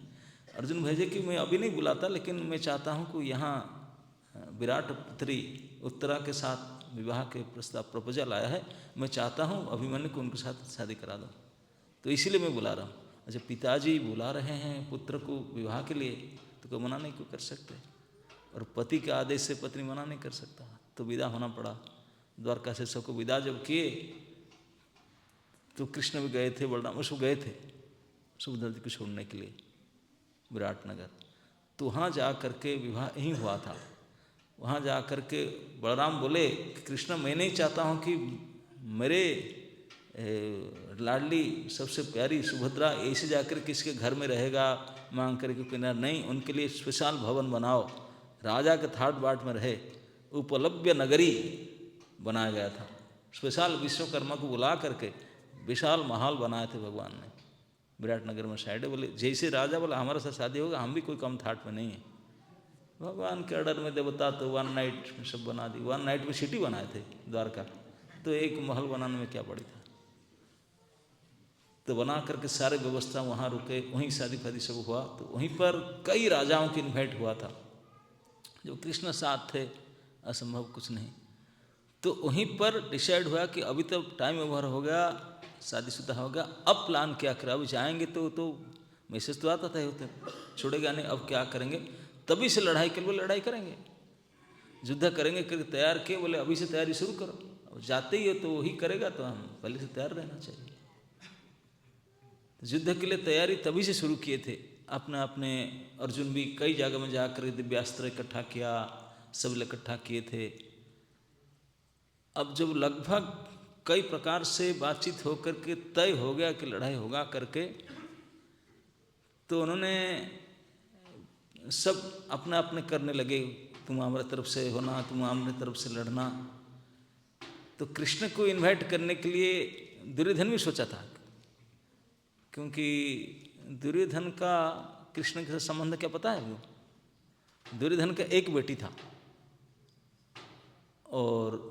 अर्जुन भेजे कि मैं अभी नहीं बुलाता, लेकिन मैं चाहता हूँ कि यहाँ विराट पुत्री उत्तरा के साथ विवाह के प्रस्ताव, प्रपोजल आया है, मैं चाहता हूँ अभिमन्यु को उनके साथ शादी करा दो, तो इसीलिए मैं बुला रहा हूँ। अच्छा, पिताजी बुला रहे हैं पुत्र को विवाह के लिए, तो कोई मना नहीं क्यों कर सकते? और पति के आदेश से पत्नी मना नहीं कर सकता। तो विदा होना पड़ा। द्वारका से सबको विदा जब किए, तो कृष्ण भी गए थे, बलराम उसको गए थे सुभद्रा जी को छोड़ने के लिए विराटनगर। तो वहाँ जा करके विवाह यहीं हुआ था। वहाँ जा करके बलराम बोले कि कृष्ण, मैं नहीं चाहता हूँ कि मेरे लाडली सबसे प्यारी सुभद्रा ऐसे जाकर किसके घर में रहेगा मांग करके पीना, नहीं, उनके लिए स्पेशल भवन बनाओ, राजा के थाट बाट में रहे। उपलभ्य नगरी बनाया गया था, स्पेशल विश्वकर्मा को बुला करके विशाल महल बनाए थे भगवान ने विराटनगर में साइड। बोले जैसे राजा बोला हमारे साथ शादी होगा, हम भी कोई कम थाट में नहीं है। भगवान के ऑर्डर में देवता तो 1 नाइट में सब बना दी। 1 नाइट में सिटी बनाए थे द्वारका, तो एक महल बनाने में क्या पड़ी था। तो बना करके सारे व्यवस्था वहाँ रुके, वहीं शादी फादी सब हुआ। तो वहीं पर कई राजाओं की इन्वाइट हुआ था, जो कृष्ण साथ थे, असंभव कुछ नहीं। तो वहीं पर डिसाइड हुआ कि अभी तो टाइम ओवर हो गया, शादीशुदा हो गया, अब प्लान क्या करें। अभी जाएंगे तो मैसेज तो आता था, होते छोड़ेगा नहीं, अब क्या करेंगे। तभी से लड़ाई के लिए लड़ाई करेंगे, युद्ध करेंगे करके तैयार किए। बोले अभी से तैयारी शुरू करो, अब जाते ही हो तो वही करेगा, तो हम पहले से तैयार रहना चाहिए। युद्ध के लिए तैयारी तभी से शुरू किए थे। अपने अपने अर्जुन भी कई जगह में जाकर दिव्यास्त्र इकट्ठा किया, सब इकट्ठा किए थे। अब जब लगभग कई प्रकार से बातचीत होकर के तय हो गया कि लड़ाई होगा करके, तो उन्होंने सब अपना अपने करने लगे। तुम हमारे तरफ से होना, तुम हमारे तरफ से लड़ना। तो कृष्ण को इनवाइट करने के लिए दुर्योधन भी सोचा था, क्योंकि दुर्योधन का कृष्ण के साथ संबंध क्या पता है? वो दुर्योधन का एक बेटी था और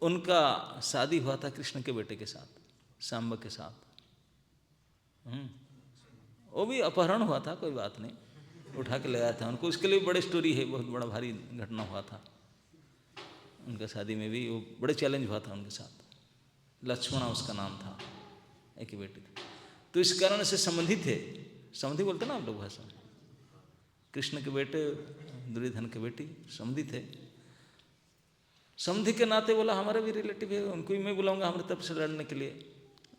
उनका शादी हुआ था कृष्ण के बेटे के साथ, सांब के साथ। वो भी अपहरण हुआ था, कोई बात नहीं, उठा के ले आया था उनको। उसके लिए बड़ी स्टोरी है, बहुत बड़ा भारी घटना हुआ था उनका शादी में भी। वो बड़े चैलेंज हुआ था उनके साथ। लक्ष्मणा उसका नाम था, एक ही बेटी थी। तो इस कारण से संबंधी थे, संबंधी बोलते ना आप लोग भाषा में। कृष्ण के बेटे दुर्योधन के बेटी समधी थे। समधी के नाते बोला हमारे भी रिलेटिव है, उनको भी मैं बुलाऊंगा हमारे तरफ से लड़ने के लिए।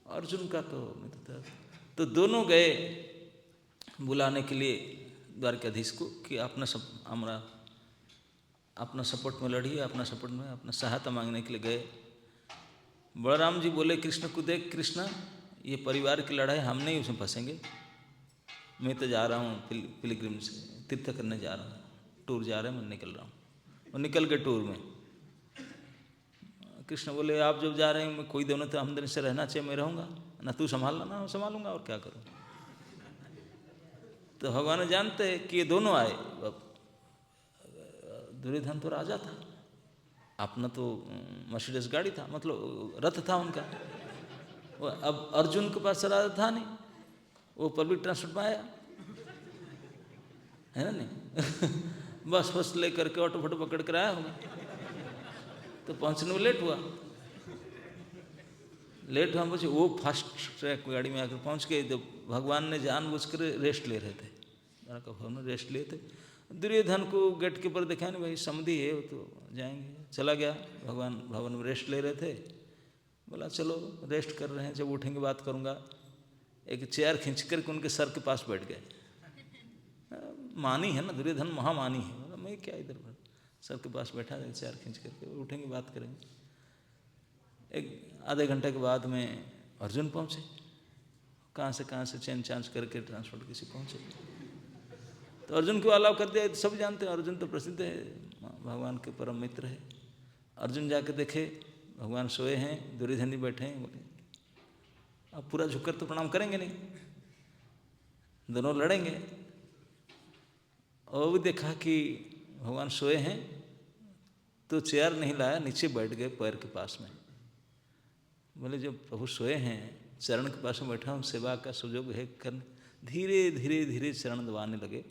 अर्जुन का तो दोनों गए बुलाने के लिए द्वारकाधीश को कि अपना सपोर्ट में लड़िए, अपना सपोर्ट में अपना सहायता मांगने के लिए गए। बलराम जी बोले कृष्ण को, देख कृष्ण, ये परिवार की लड़ाई, हम नहीं उसमें फंसेंगे। मैं तो जा रहा हूँ पिलग्रिम से, तीर्थ करने जा रहा हूँ, टूर जा रहे हैं, मैं निकल रहा हूँ। और निकल के टूर में कृष्ण बोले आप जब जा रहे हैं, मैं कोई दोनों तो हमदनी से रहना चाहिए, मैं रहूँगा ना, तू संभालना ना संभालूंगा, और क्या करूँ। तो भगवान जानते हैं कि ये दोनों आए। दुर्योधन तो राजा था, अपना तो मर्सिडीज गाड़ी था, मतलब रथ था उनका। अब अर्जुन के पास राजा था नहीं, वो पब्लिक ट्रांसपोर्ट में आया, है ना नहीं बस लेकर के ऑटो फोटो पकड़ कर आया होगा। तो पहुंचने में लेट हुआ, मुझे वो फास्ट ट्रैक गाड़ी में आकर पहुंच गए। जब भगवान ने जानबूझकर रेस्ट ले रहे थे, रेस्ट लिए थे। दुर्योधन को गेट के ऊपर देखा नहीं, भाई समधी है वो तो जाएंगे। चला गया, भगवान भवन में रेस्ट ले रहे थे। बोला चलो रेस्ट कर रहे हैं, जब उठेंगे बात करूँगा। एक चेयर खींच करके उनके सर के पास बैठ गए। मानी है ना, दुर्योधन महामानी है। बोला मैं क्या इधर सर के पास बैठा है, चेयर खींच करके, उठेंगे बात करेंगे। एक आधे घंटे के बाद में अर्जुन पहुँचे, कहाँ से चेंज चांज करके ट्रांसपोर्ट किसी पहुँचे। तो अर्जुन को अलाउ कर दिया। सब जानते हैं अर्जुन तो प्रसिद्ध है, भगवान के परम मित्र है। अर्जुन जाके देखे भगवान सोए हैं, दुर्योधन ही बैठे हैं। बोले अब पूरा झुककर तो प्रणाम करेंगे नहीं, दोनों लड़ेंगे। और भी देखा कि भगवान सोए हैं, तो चेयर नहीं लाया, नीचे बैठ गए पैर के पास में। बोले जब प्रभु सोए हैं, चरण के पास में बैठा हूँ, सेवा का सुजोग है करने, धीरे धीरे धीरे चरण दबाने लगे।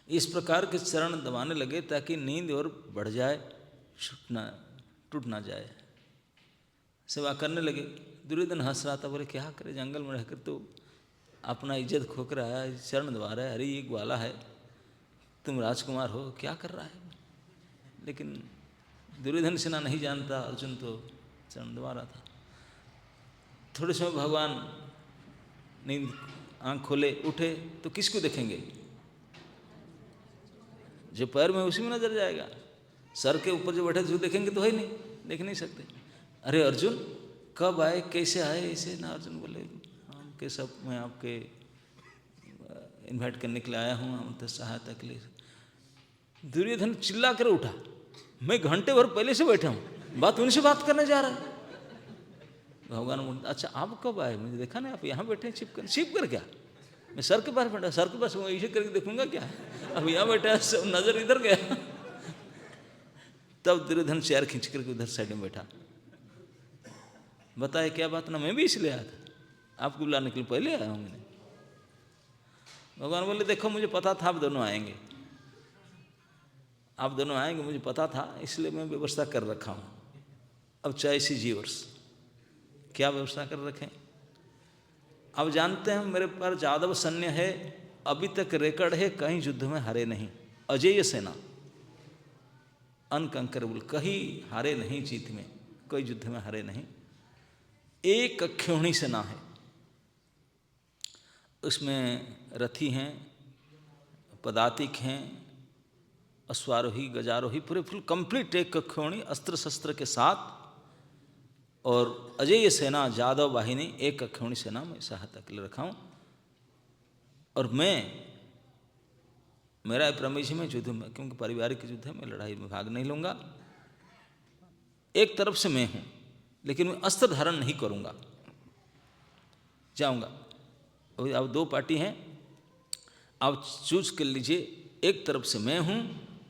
इस प्रकार के चरण दबाने लगे ताकि नींद और बढ़ जाए, टूट ना जाए। सेवा करने लगे। दुर्योधन हंस रहा था, बोले क्या करे, जंगल में रहकर तो अपना इज्जत खो कर आया, चरण दबा रहा है, अरे ये ग्वाला है, तुम राजकुमार हो, क्या कर रहा है। लेकिन दुर्योधन सेना नहीं जानता, अर्जुन तो चरण दबा रहा था। थोड़े समय भगवान नींद आँख खोले, उठे तो किसको देखेंगे, जो पैर में उसी में नजर जाएगा। सर के ऊपर जो बैठे थे देखेंगे तो है नहीं, देख नहीं सकते। अरे अर्जुन कब आए, कैसे आए, ऐसे ना। अर्जुन बोले हम के सब, मैं आपके इनवाइट करने के लिए आया हूँ, हम तो सहायता के लिए। दुर्योधन चिल्ला कर उठा, मैं घंटे भर पहले से बैठा हूँ, बात उनसे बात करने जा रहा है। भगवान बोलते अच्छा आप कब आए, मुझे देखा नहीं, आप यहाँ बैठे छिप कर क्या, मैं सर के पास बैठा, सर के पास मैं इसे करके देखूंगा क्या, अब यहाँ बैठा है, सब नजर इधर गया। तब दुर्योधन चेयर खींच करके उधर साइड में बैठा। बताए क्या बात ना, मैं भी इसलिए आया था, आपको बुलाने के लिए पहले आया हूँ मैंने। भगवान बोले देखो मुझे पता था आप दोनों आएंगे, मुझे पता था, इसलिए मैं व्यवस्था कर रखा हूँ। अब चॉइस इज योर्स, क्या व्यवस्था कर रखें। अब जानते हैं मेरे पास जादव सैन्य है, अभी तक रिकॉर्ड है, कहीं युद्ध में हारे नहीं, अजेय सेना, अनकंकरेबल, कहीं हारे नहीं, जीत में कोई युद्ध में हारे नहीं। एक अक्षौहिणी सेना है, उसमें रथी हैं, पदातिक हैं, अश्वारोही, गजारोही, पूरे फुल कंप्लीट एक अक्षौहिणी अस्त्र शस्त्र के साथ, और अजेय सेना जादव वाहिनी, एक अक्षौहिणी सेना में सहायता के लिए रखा हूँ। और मेरा प्रमेय में युद्ध में, क्योंकि पारिवारिक युद्ध है, मैं लड़ाई में भाग नहीं लूँगा। एक तरफ से मैं हूँ, लेकिन मैं अस्त्र धारण नहीं करूँगा, जाऊँगा। अब दो पार्टी हैं, आप चूज कर लीजिए। एक तरफ से मैं हूँ,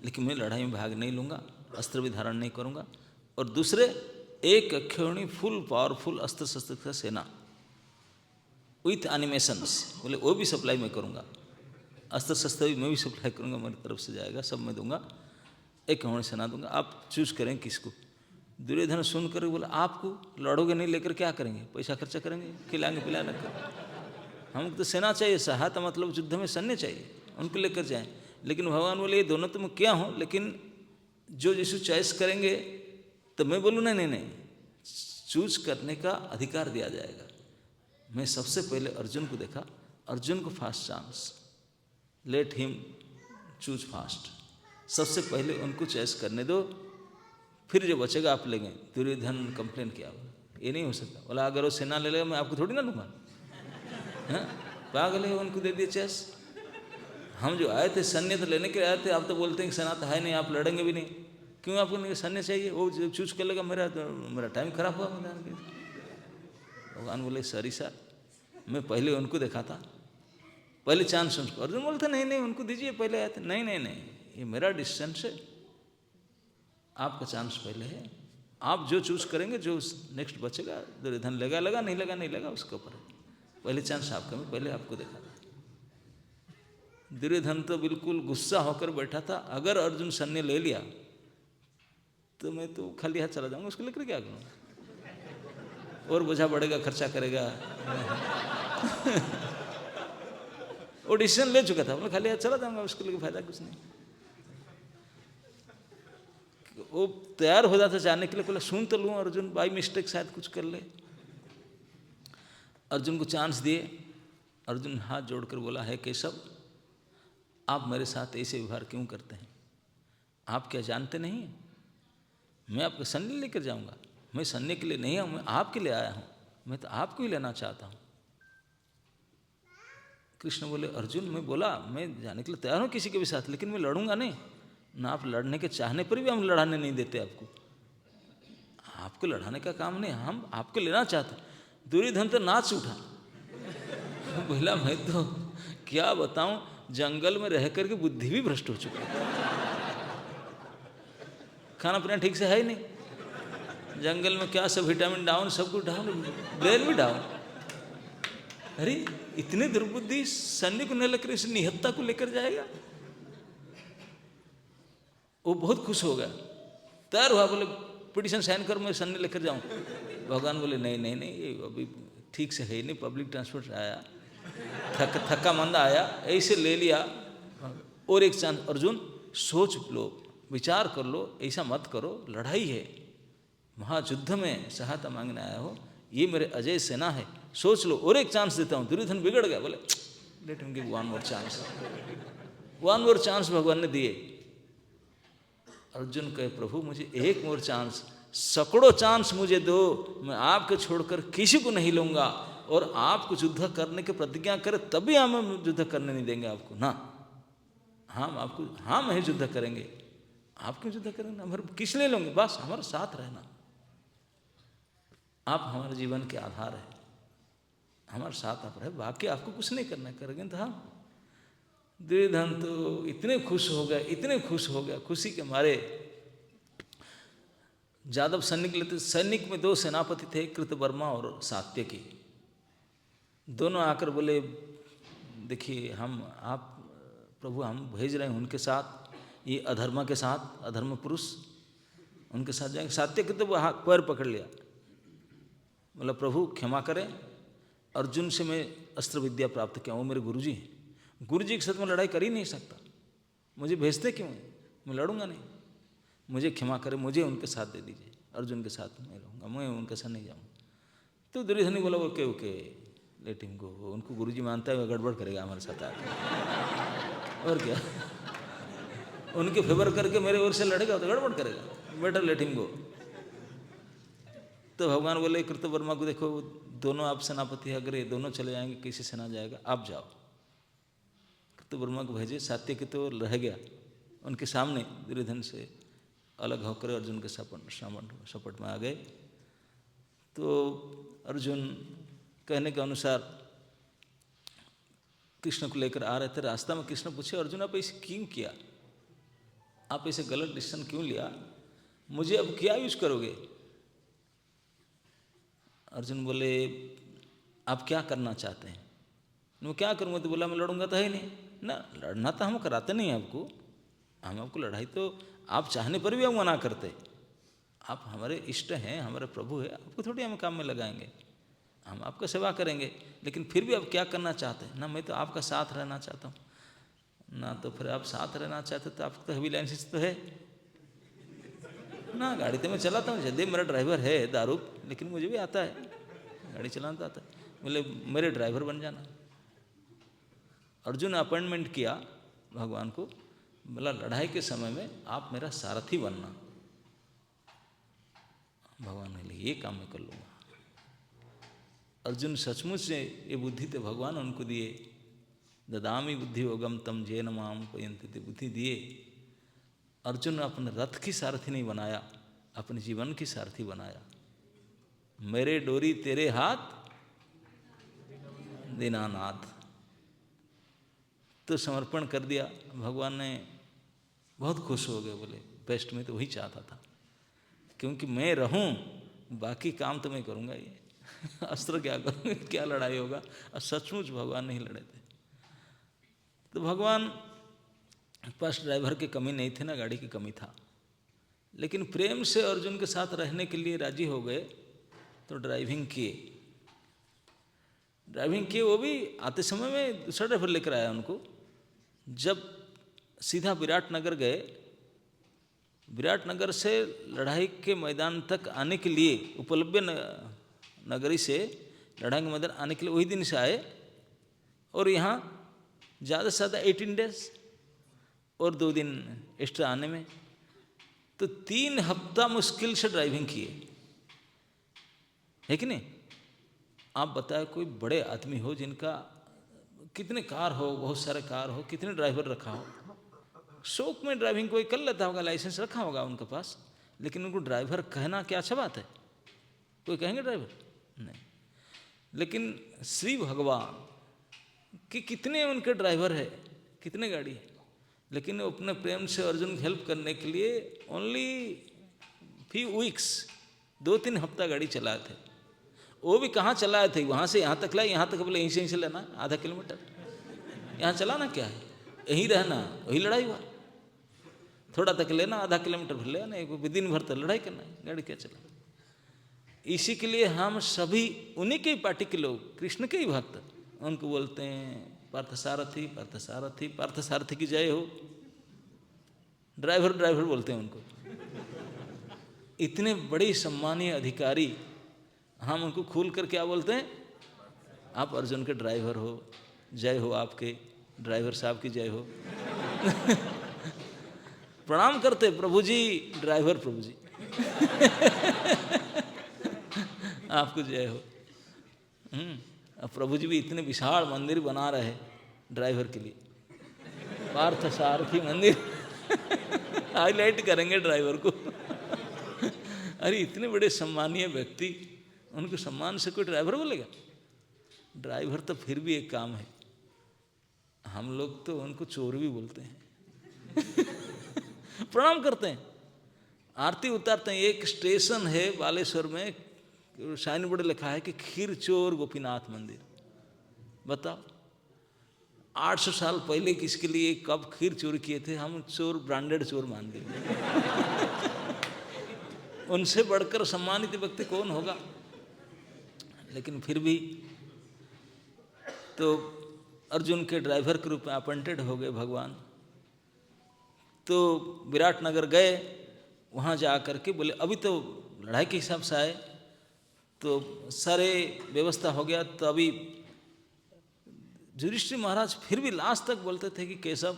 लेकिन मैं लड़ाई में भाग नहीं लूँगा, अस्त्र भी धारण नहीं करूँगा। और दूसरे एक अक्षौणी फुल पावरफुल अस्त्र शस्त्र का सेना विथ एनिमेशंस, बोले वो भी सप्लाई मैं करूँगा, अस्त्र शस्त्र भी मैं भी सप्लाई करूँगा, मेरी तरफ से जाएगा, सब मैं दूंगा, एक अक्षौणी सेना दूंगा, आप चूज करें किसको। दुर्योधन सुनकर बोला, आपको लड़ोगे नहीं, लेकर क्या करेंगे, पैसा खर्चा करेंगे, खिलाएंगे पिलाने कर, हमको तो सेना चाहिए, सहायता मतलब युद्ध में सैन्य चाहिए, उनको लेकर जाएं। लेकिन भगवान बोले, ये दोनों तो मैं क्या हूँ, लेकिन जो जिसको चॉइस करेंगे तो मैं बोलूँ नहीं, चूज करने का अधिकार दिया जाएगा। मैं सबसे पहले अर्जुन को देखा, अर्जुन को fast chance, let him choose fast, सबसे पहले उनको चॉइस करने दो, फिर जो बचेगा आप लेंगे। दुर्योधन कंप्लेन किया, ये नहीं हो सकता। बोला, अगर वो सेना ले लेगा मैं आपको थोड़ी ना लूँगा, पागल है, उनको दे दिए चॉइस। हम जो आए थे सैन्य तो लेने के आए थे, आप तो बोलते हैं कि सेना तो है नहीं, आप लड़ेंगे भी नहीं, क्यों आपको सैन्य चाहिए, वो चूज कर लेगा, मेरा टाइम खराब हुआ मैदान के। भगवान बोले, सॉरी सर, मैं पहले उनको देखा था, पहले चांस उनको। अर्जुन बोलते, नहीं उनको दीजिए, पहले आए थे। नहीं, ये मेरा डिसीजन है, आपका चांस पहले है, आप जो चूज करेंगे, जो नेक्स्ट बचेगा, दुर्योधन लगा नहीं लगा उसके ऊपर, पहले चांस आपका, मैं पहले आपको देखा था। दुर्योधन तो बिल्कुल गुस्सा होकर बैठा था, अगर अर्जुन सैन्य ले लिया तो मैं तो खाली हाथ चला जाऊंगा, उसको लेकर क्या करूँगा, और बोझा बढ़ेगा, खर्चा करेगा। वो डिसीजन ले चुका था, मैं खाली हाथ चला जाऊंगा, उसको लेकर फायदा कुछ नहीं। वो तैयार हो जाता जाने के लिए, बोला सुन तो लूँ, अर्जुन बाई मिस्टेक शायद कुछ कर ले। अर्जुन को चांस दिए। अर्जुन हाथ जोड़कर बोला, है केशव, आप मेरे साथ ऐसे व्यवहार क्यों करते हैं, आप क्या जानते नहीं, मैं आपको सैन्य लेकर जाऊंगा, मैं सैन्य के लिए नहीं हूँ, मैं आपके लिए आया हूँ, मैं तो आपको ही लेना चाहता हूँ। कृष्ण बोले, अर्जुन, मैं बोला मैं जाने के लिए तैयार हूँ किसी के भी साथ, लेकिन मैं लड़ूंगा नहीं ना, आप लड़ने के चाहने पर भी हम लड़ाने नहीं देते आपको लड़ाने का काम नहीं, हम आपको लेना चाहते। दुर्योधन तो नाच उठा, बोला, मैं तो क्या बताऊं, जंगल में रह करके बुद्धि भी भ्रष्ट हो चुकी है, खाना पीना ठीक से है ही नहीं, जंगल में क्या सब विटामिन डाउन, सब कुछ डाउन, ब्रेन भी डाउन। अरे इतनी दुर्बुद्धि, सैन्य को न लेकर इस निहत्ता को लेकर जाएगा। वो बहुत खुश हो गया, तैयार हुआ, बोले पिटिशन साइन कर, मैं सैन्य लेकर जाऊं। भगवान बोले, नहीं, ये अभी ठीक से है नहीं, पब्लिक ट्रांसपोर्ट आया, थक्का मंदा आया, ऐसे ले लिया, और एक चांस। अर्जुन सोच लो, विचार कर लो, ऐसा मत करो, लड़ाई है, महायुद्ध में सहायता मांगने आया हो, ये मेरे अजय सेना है, सोच लो, और एक चांस देता हूँ। दुर्योधन बिगड़ गया, बोले let him give one more chance, one more chance भगवान ने दिए। अर्जुन कहे, प्रभु मुझे एक मोर चांस, सैकड़ों चांस मुझे दो, मैं आपको छोड़कर किसी को नहीं लूंगा, और आपको युद्ध करने की प्रतिज्ञा करे तभी हम युद्ध करने नहीं देंगे आपको ना, हम ही युद्ध करेंगे, आप क्यों युद्ध करेंगे, हमारे किस लिए लेंगे, बस हमारे साथ रहना, आप हमारे जीवन के आधार है, हमारे साथ आप रहे, बाकी आपको कुछ नहीं करना, करेंगे तो हम। दुर्योधन तो इतने खुश हो गया, खुशी के मारे जादव सैनिक लेते, सैनिक में दो सेनापति थे, कृतवर्मा और सात्यकी, दोनों आकर बोले, देखिए आप प्रभु हम भेज रहे हैं उनके साथ, ये अधर्म के साथ, अधर्म पुरुष उनके साथ जाएंगे। सात्यकी तो वो पैर पकड़ लिया, बोला प्रभु क्षमा करें, अर्जुन से मैं अस्त्र विद्या प्राप्त किया, वो मेरे गुरुजी हैं, गुरुजी के साथ मैं लड़ाई कर ही नहीं सकता, मुझे भेजते क्यों हैं, मैं लड़ूंगा नहीं, मुझे क्षमा करें, मुझे उनके साथ दे दीजिए, अर्जुन के साथ मैं रहूँगा, मैं उनके साथ नहीं जाऊँगा। तो दुर्योधन ने बोला, ओके लेट हिम गो, उनको गुरुजी मानता है, वो गड़बड़ करेगा हमारे साथ आकर, और क्या, उनके फेवर करके मेरे ओर से लड़ेगा तो गड़बड़ करेगा, बेटर लेट हिम गो। तो भगवान बोले कृतवर्मा को, देखो दोनों आप सेनापति है, अगर ये दोनों चले जाएंगे किसी सेना जाएगा, आप जाओ। तो ब्रह्मा को भेजे। सात्यकी तो रह गया उनके सामने, दुर्योधन से अलग होकर अर्जुन के सपट में आ गए। तो अर्जुन कहने के अनुसार कृष्ण को लेकर आ रहे थे। रास्ता में कृष्ण पूछे, अर्जुन आप ऐसे क्यों किया, आप ऐसे गलत डिसीजन क्यों लिया, मुझे अब क्या यूज करोगे? अर्जुन बोले, आप क्या करना चाहते हैं? मैं क्या करूँगा? तो बोला, मैं लड़ूंगा तो है नहीं ना, लड़ना तो हम कराते नहीं आपको, हम आपको लड़ाई तो आप चाहने पर भी हम मना करते। आप हमारे इष्ट हैं, हमारे प्रभु हैं, आपको थोड़ी हम काम में लगाएंगे, हम आपका सेवा करेंगे, लेकिन फिर भी आप क्या करना चाहते हैं? ना मैं तो आपका साथ रहना चाहता हूँ ना, तो फिर आप साथ रहना चाहते तो आपको तो हेवी लाइसेंस तो है ना, गाड़ी तो मैं चलाता हूँ, जल्दी मेरा ड्राइवर है दारू, लेकिन मुझे भी आता है गाड़ी चलाना, तो आता है, बोले मेरे ड्राइवर बन जाना। अर्जुन ने अपॉइंटमेंट किया भगवान को, बोला लड़ाई के समय में आप मेरा सारथी बनना। भगवान ने ये काम मैं कर लूँगा। अर्जुन सचमुच से ये बुद्धि तो भगवान उनको दिए, ददामी बुद्धि योगम तम जेन माम पयंति, बुद्धि दिए। अर्जुन ने अपने रथ की सारथी नहीं बनाया, अपने जीवन की सारथी बनाया। मेरे डोरी तेरे हाथ दीनानाथ, तो समर्पण कर दिया। भगवान ने बहुत खुश हो गए, बोले बेस्ट में तो वही चाहता था, क्योंकि मैं रहूं बाकी काम तो मैं करूंगा, ये अस्त्र क्या करूँगा, क्या लड़ाई होगा। और सचमुच भगवान नहीं लड़े थे। तो भगवान पास ड्राइवर की कमी नहीं थी ना गाड़ी की कमी था, लेकिन प्रेम से अर्जुन के साथ रहने के लिए राजी हो गए, तो ड्राइविंग किए। वो भी आते समय में दूसरा ड्राइवर लेकर आया उनको। जब सीधा विराटनगर गए, विराटनगर से लड़ाई के मैदान तक आने के लिए, उपलब्ध नगरी से लड़ाई के मैदान आने के लिए वही दिन से आए, और यहाँ ज़्यादा से ज़्यादा 18 डेज और 2 दिन एक्स्ट्रा आने में, तो 3 हफ्ता मुश्किल से ड्राइविंग किए, है कि नहीं? आप बताए कोई बड़े आदमी हो जिनका कितने कार हो, बहुत सारे कार हो, कितने ड्राइवर रखा हो, शौक में ड्राइविंग कोई कर लेता होगा, लाइसेंस रखा होगा उनके पास, लेकिन उनको ड्राइवर कहना क्या अच्छा बात है? कोई कहेंगे ड्राइवर? नहीं। लेकिन श्री भगवान कि कितने उनके ड्राइवर है, कितने गाड़ी है, लेकिन वो अपने प्रेम से अर्जुन की हेल्प करने के लिए ओनली फ्यू वीक्स, 2-3 हफ्ता गाड़ी चलाए थे। वो भी कहाँ चलाए थे? वहाँ से यहाँ तक लाए, यहाँ तक बोले यहीं से लेना आधा किलोमीटर, यहाँ चलाना क्या है, यहीं रहना, वही लड़ाई हुआ। थोड़ा तक लेना, आधा किलोमीटर भर ले आना, दिन भर तक लड़ाई करना है, गाड़ी क्या चला। इसी के लिए हम सभी उन्हीं के पार्टी के लोग, कृष्ण के ही भक्त, उनको बोलते हैं पार्थसारथी, पार्थसारथी, पार्थसारथी की जय हो। ड्राइवर ड्राइवर बोलते हैं उनको। इतने बड़े सम्मानीय अधिकारी, हम उनको खोल कर क्या बोलते हैं? आप अर्जुन के ड्राइवर हो, जय हो, आपके ड्राइवर साहब की जय हो। प्रणाम करते, प्रभु जी, ड्राइवर प्रभु जी। आपको जय हो। अब प्रभु जी भी इतने विशाल मंदिर बना रहे ड्राइवर के लिए, पार्थ सारथी मंदिर। हाईलाइट करेंगे ड्राइवर को। अरे इतने बड़े सम्मानीय व्यक्ति, उनको सम्मान से कोई ड्राइवर बोलेगा? ड्राइवर तो फिर भी एक काम है, हम लोग तो उनको चोर भी बोलते हैं। प्रणाम करते हैं, आरती उतारते हैं। एक स्टेशन है बालेश्वर में, साइन बोर्ड लिखा है कि खीर चोर गोपीनाथ मंदिर। बताओ 800 साल पहले किसके लिए कब खीर चोरी किए थे? हम चोर ब्रांडेड चोर मान लिए। उनसे बढ़कर सम्मानित व्यक्ति कौन होगा? लेकिन फिर भी तो अर्जुन के ड्राइवर के रूप में अपॉइंटेड हो गए भगवान। तो विराटनगर गए, वहाँ जा कर के बोले अभी तो लड़ाई के हिसाब से आए, तो सारे व्यवस्था हो गया। तो अभी युधिष्ठिर महाराज फिर भी लास्ट तक बोलते थे कि केशव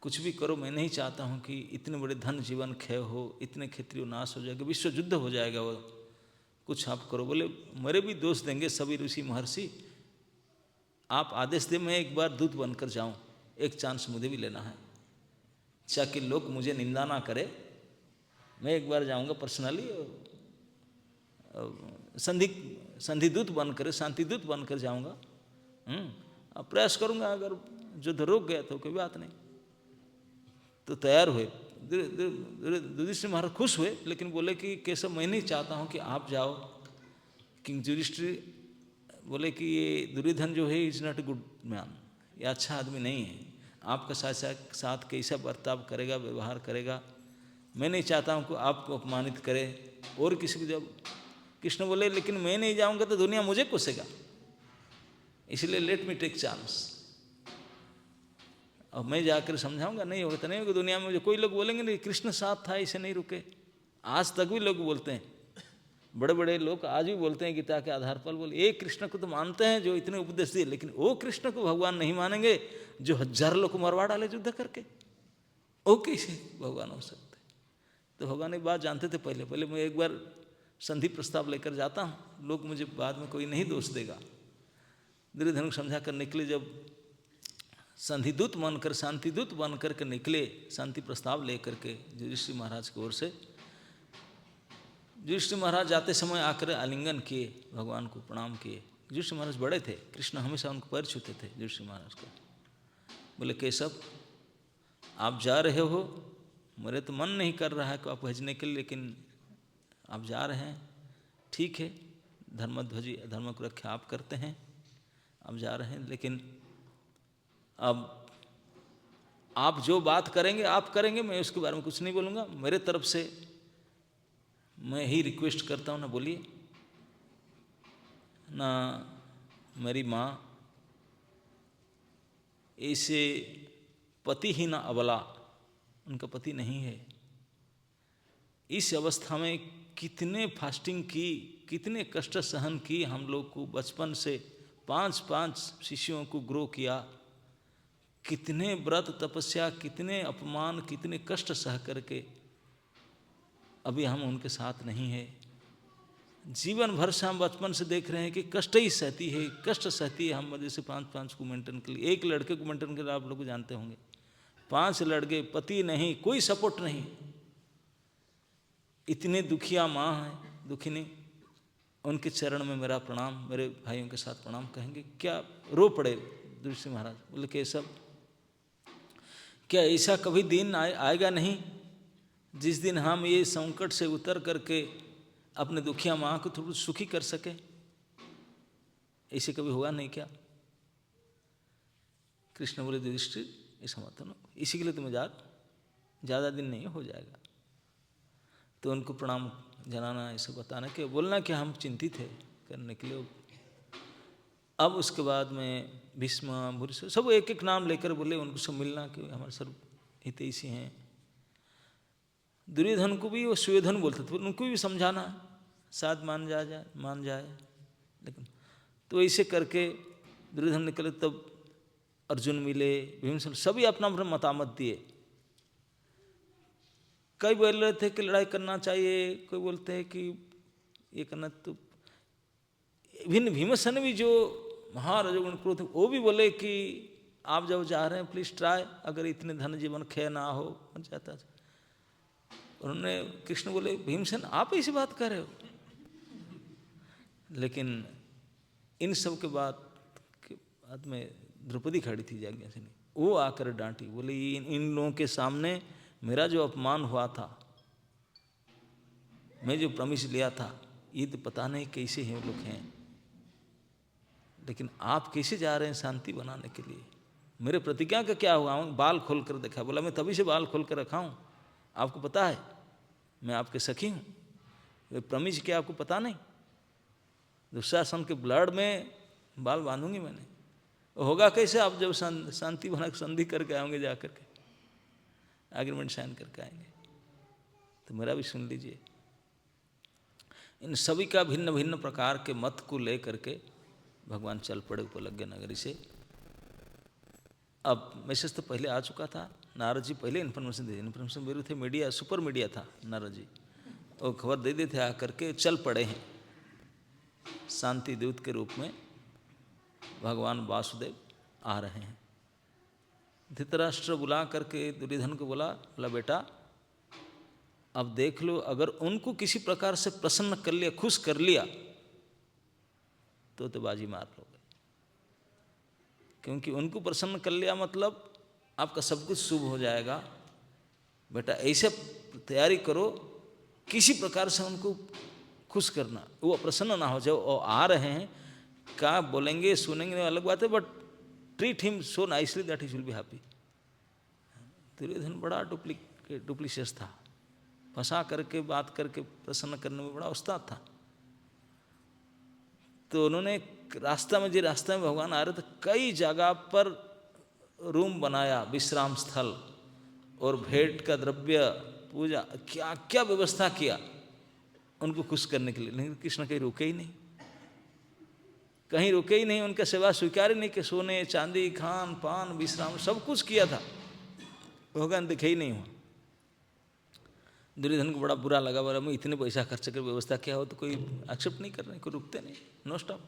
कुछ भी करो, मैं नहीं चाहता हूँ कि इतने बड़े धन जीवन क्षय हो, इतने क्षत्रिय नाश हो जाएगा, विश्व युद्ध हो जाएगा, वो कुछ आप करो। बोले मेरे भी दोष देंगे सभी ऋषि महर्षि, आप आदेश दे, मैं एक बार दूत बनकर जाऊं, एक चांस मुझे भी लेना है, ताकि लोग मुझे निंदा ना करे। मैं एक बार जाऊंगा पर्सनली, संधिदूत बनकर, शांतिदूत बनकर जाऊंगा। अब प्रयास करूंगा, अगर युद्ध रुक गया तो कोई बात नहीं। तो तैयार हुए। युधिष्ठिर महाराज खुश हुए, लेकिन बोले कि केशव, मैं नहीं चाहता हूँ कि आप जाओ। किंग युधिष्ठिर बोले कि ये दुर्योधन जो है is not a good man, ये अच्छा आदमी नहीं है, आपका साथ कैसा बर्ताव करेगा, व्यवहार करेगा, मैं नहीं चाहता हूँ कि आपको अपमानित करे और किसी को। जब कृष्ण बोले लेकिन मैं नहीं जाऊँगा तो दुनिया मुझे कोसेगा, इसलिए लेट मी टेक चांस। अब मैं जाकर समझाऊंगा, नहीं होगा तो नहीं होगा। दुनिया में मुझे कोई लोग बोलेंगे नहीं कृष्ण साथ था, इसे नहीं रुके। आज तक भी लोग बोलते हैं, बड़े बड़े लोग आज भी बोलते हैं गीता के आधार पर, बोले एक कृष्ण को तो मानते हैं जो इतने उपदेश दिए, लेकिन वो कृष्ण को भगवान नहीं मानेंगे जो 1000 लोग को मरवा डाले युद्ध करके, वो कैसे भगवान हो सकते। तो भगवान एक बात जानते थे पहले, मैं एक बार संधि प्रस्ताव लेकर जाता हूँ, लोग मुझे बाद में कोई नहीं दोष देगा। दुर्योधन को समझा कर निकले। जब संधिदूत बनकर, शांतिदूत बनकर के निकले, शांति प्रस्ताव लेकर के युधिष्ठिर महाराज की ओर से, युधिष्ठिर महाराज जाते समय आकर आलिंगन किए, भगवान को प्रणाम किए। युधिष्ठिर महाराज बड़े थे, कृष्ण हमेशा उनको पैर छूते थे युधिष्ठिर महाराज को। बोले केशव, आप जा रहे हो, मेरे तो मन नहीं कर रहा है कि आप भेजने के लिए, लेकिन आप जा रहे हैं, ठीक है, धर्मध्वजी धर्म को रक्षा आप करते हैं, आप जा रहे हैं, लेकिन अब आप जो बात करेंगे आप करेंगे, मैं उसके बारे में कुछ नहीं बोलूँगा। मेरे तरफ से मैं ही रिक्वेस्ट करता हूँ, ना बोलिए। ना मेरी माँ ऐसे पति ही ना अबला, उनका पति नहीं है। इस अवस्था में कितने फास्टिंग की, कितने कष्ट सहन की हम लोग को। बचपन से 5-5 शिष्यों को ग्रो किया, कितने व्रत तपस्या, कितने अपमान, कितने कष्ट सह करके अभी हम उनके साथ नहीं है। जीवन भर से हम बचपन से देख रहे हैं कि कष्ट ही सहती है, कष्ट सहती है। हम जैसे 5-5 को मेंटेन के लिए, एक लड़के को मेंटेन के लिए आप लोग जानते होंगे, 5 लड़के, पति नहीं, कोई सपोर्ट नहीं, इतने दुखिया माँ हैं, दुखिनी। उनके चरण में मेरा प्रणाम, मेरे भाइयों के साथ प्रणाम कहेंगे। क्या रो पड़े युधिष्ठिर महाराज। बोले केशव, क्या ऐसा कभी दिन आएगा नहीं जिस दिन हम ये संकट से उतर करके अपने दुखिया माँ को थोड़ा सुखी कर सके। ऐसे कभी हुआ नहीं क्या। कृष्ण बोले युधिष्ठिर ऐसा मत ना, इसी के लिए तुम्हें ज़्यादा दिन नहीं हो जाएगा। तो उनको प्रणाम जनाना, ऐसे बताना कि बोलना कि हम चिंतित है करने के लिए। अब उसके बाद में भीष्म, भूरिश्रवा सब एक एक नाम लेकर बोले, उनको सब मिलना कि हमारे सर्व हितैषी हैं। दुर्योधन को भी वो सुयोधन बोलते थे, उनको भी समझाना, शायद मान जाए। लेकिन तो ऐसे करके दुर्योधन निकले। तब अर्जुन मिले, भीमसेन, सभी अपना अपना मतामत दिए। कई बोल रहे थे कि लड़ाई करना चाहिए, कोई बोलते हैं कि ये करना। तो भिन्न भीमसेन भी जो महारजोगुण क्रोध, वो भी बोले कि आप जब जा रहे हैं प्लीज ट्राई, अगर इतने धन जीवन क्षय ना हो जाता। उन्होंने, कृष्ण बोले भीमसेन आप ऐसी बात कर रहे हो। लेकिन इन सब के बाद में द्रौपदी खड़ी थी यज्ञासिनी, वो आकर डांटी, बोले इन लोगों के सामने मेरा जो अपमान हुआ था, मैं जो प्रॉमिस लिया था, ये तो पता नहीं कैसे हैं वो लोग हैं, लेकिन आप कैसे जा रहे हैं शांति बनाने के लिए। मेरे प्रतिज्ञा का क्या हुआ। बाल खोल कर देखा, बोला मैं तभी से बाल खोल कर रखा हूँ, आपको पता है मैं आपके सखी हूँ। प्रॉमिस क्या आपको पता नहीं। दुशासन के ब्लड में बाल बांधूंगी मैंने। होगा कैसे, आप जब शांति बना संधि करके आएंगे, जा करके एग्रीमेंट साइन करके आएंगे। तो मेरा भी सुन लीजिए। इन सभी का भिन्न भिन्न प्रकार के मत को ले करके भगवान चल पड़े उपलग्न नगरी से। अब मैसेज तो पहले आ चुका था, नारद जी पहले इन्फॉर्मेशन दे, इन्फॉर्मेशन मेरे थे, मीडिया सुपर मीडिया था, नारद जी वो खबर दे देते आकर के चल पड़े हैं शांति दूत के रूप में। भगवान वासुदेव आ रहे हैं। धृतराष्ट्र बुला करके दुर्योधन को बोला बेटा अब देख लो, अगर उनको किसी प्रकार से प्रसन्न कर लिया, खुश कर लिया, तो बाजी मार लोगे। क्योंकि उनको प्रसन्न कर लिया मतलब आपका सब कुछ शुभ हो जाएगा। बेटा ऐसे तैयारी करो, किसी प्रकार से उनको खुश करना, वो प्रसन्न ना हो जाए। वो आ रहे हैं, क्या बोलेंगे सुनेंगे अलग बात है, but treat him so nicely that he will be happy. Duryodhana बड़ा डुप्लीशियस था, फंसा करके बात करके प्रसन्न करने में बड़ा उस्ताद था। तो उन्होंने रास्ता में भगवान आ रहे थे, कई जगह पर रूम बनाया, विश्राम स्थल, और भेंट का द्रव्य, पूजा, क्या क्या व्यवस्था किया उनको खुश करने के लिए। लेकिन कृष्ण कहीं रुके ही नहीं, कहीं रुके ही नहीं, उनका सेवा स्वीकार ही नहीं कि सोने चांदी खान पान विश्राम सब कुछ किया था, भगवान दिखे ही नहीं हुआ। दुर्योधन को बड़ा बुरा लगा, बोला मैं इतने पैसा खर्च कर व्यवस्था किया हो तो कोई एक्सेप्ट नहीं कर रहे, कोई रुकते नहीं, नो स्टॉप।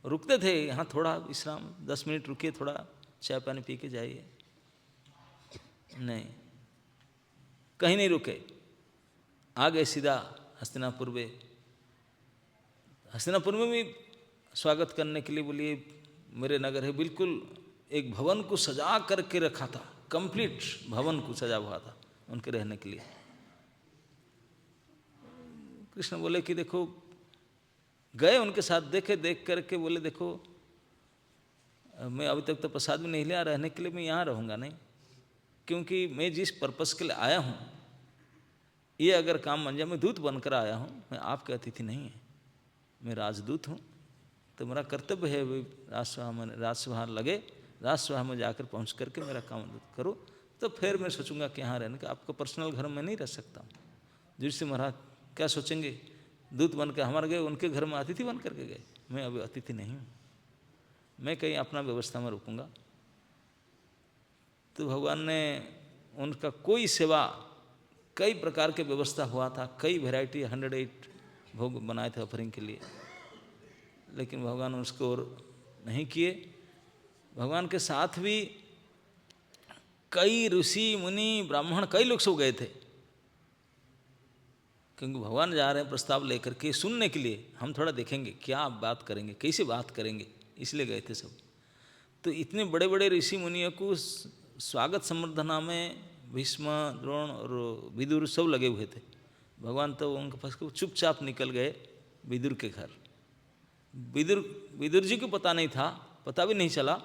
रुकते थे, यहाँ थोड़ा विश्राम 10 मिनट रुकिए, थोड़ा चाय पानी पी के जाइए, नहीं, कहीं नहीं रुके, आ गए सीधा हस्तिनापुर में। हस्तिनापुर में भी स्वागत करने के लिए बोलिए मेरे नगर है, बिल्कुल एक भवन को सजा करके रखा था, कंप्लीट भवन को सजा हुआ था उनके रहने के लिए। कृष्ण बोले कि देखो, गए उनके साथ, देखे, देख करके बोले देखो मैं अभी तक तो प्रसाद भी नहीं लिया, रहने के लिए मैं यहाँ रहूँगा नहीं, क्योंकि मैं जिस पर्पस के लिए आया हूँ ये अगर काम बन जाए, मैं दूत बनकर आया हूँ, मैं आपके अतिथि नहीं है, मैं राजदूत हूँ, तो मेरा कर्तव्य है राजसभा लगे, राजसभा में जाकर पहुँच करके मेरा काम करो, तो फिर मैं सोचूंगा कि यहाँ रहने का, आपको पर्सनल घर में नहीं रह सकता हूँ। जिससे महाराज क्या सोचेंगे, दूत बनकर हमारे गए, उनके घर में अतिथि बन करके गए, मैं अभी अतिथि नहीं हूँ, मैं कहीं अपना व्यवस्था में रुकूंगा। तो भगवान ने उनका कोई सेवा, कई प्रकार के व्यवस्था हुआ था, कई वैरायटी 108 भोग बनाए थे ऑफरिंग के लिए, लेकिन भगवान उसको नहीं किए। भगवान के साथ भी कई ऋषि मुनि ब्राह्मण कई लोग सो गए थे, क्योंकि भगवान जा रहे हैं प्रस्ताव लेकर के सुनने के लिए, हम थोड़ा देखेंगे क्या आप बात करेंगे, कैसे बात करेंगे, इसलिए गए थे सब। तो इतने बड़े बड़े ऋषि मुनियों को स्वागत संवर्धना में भीष्म, द्रोण और विदुर सब लगे हुए थे। भगवान तो उनके पास चुपचाप निकल गए विदुर के घर। विदुर जी को पता नहीं था, पता भी नहीं चला,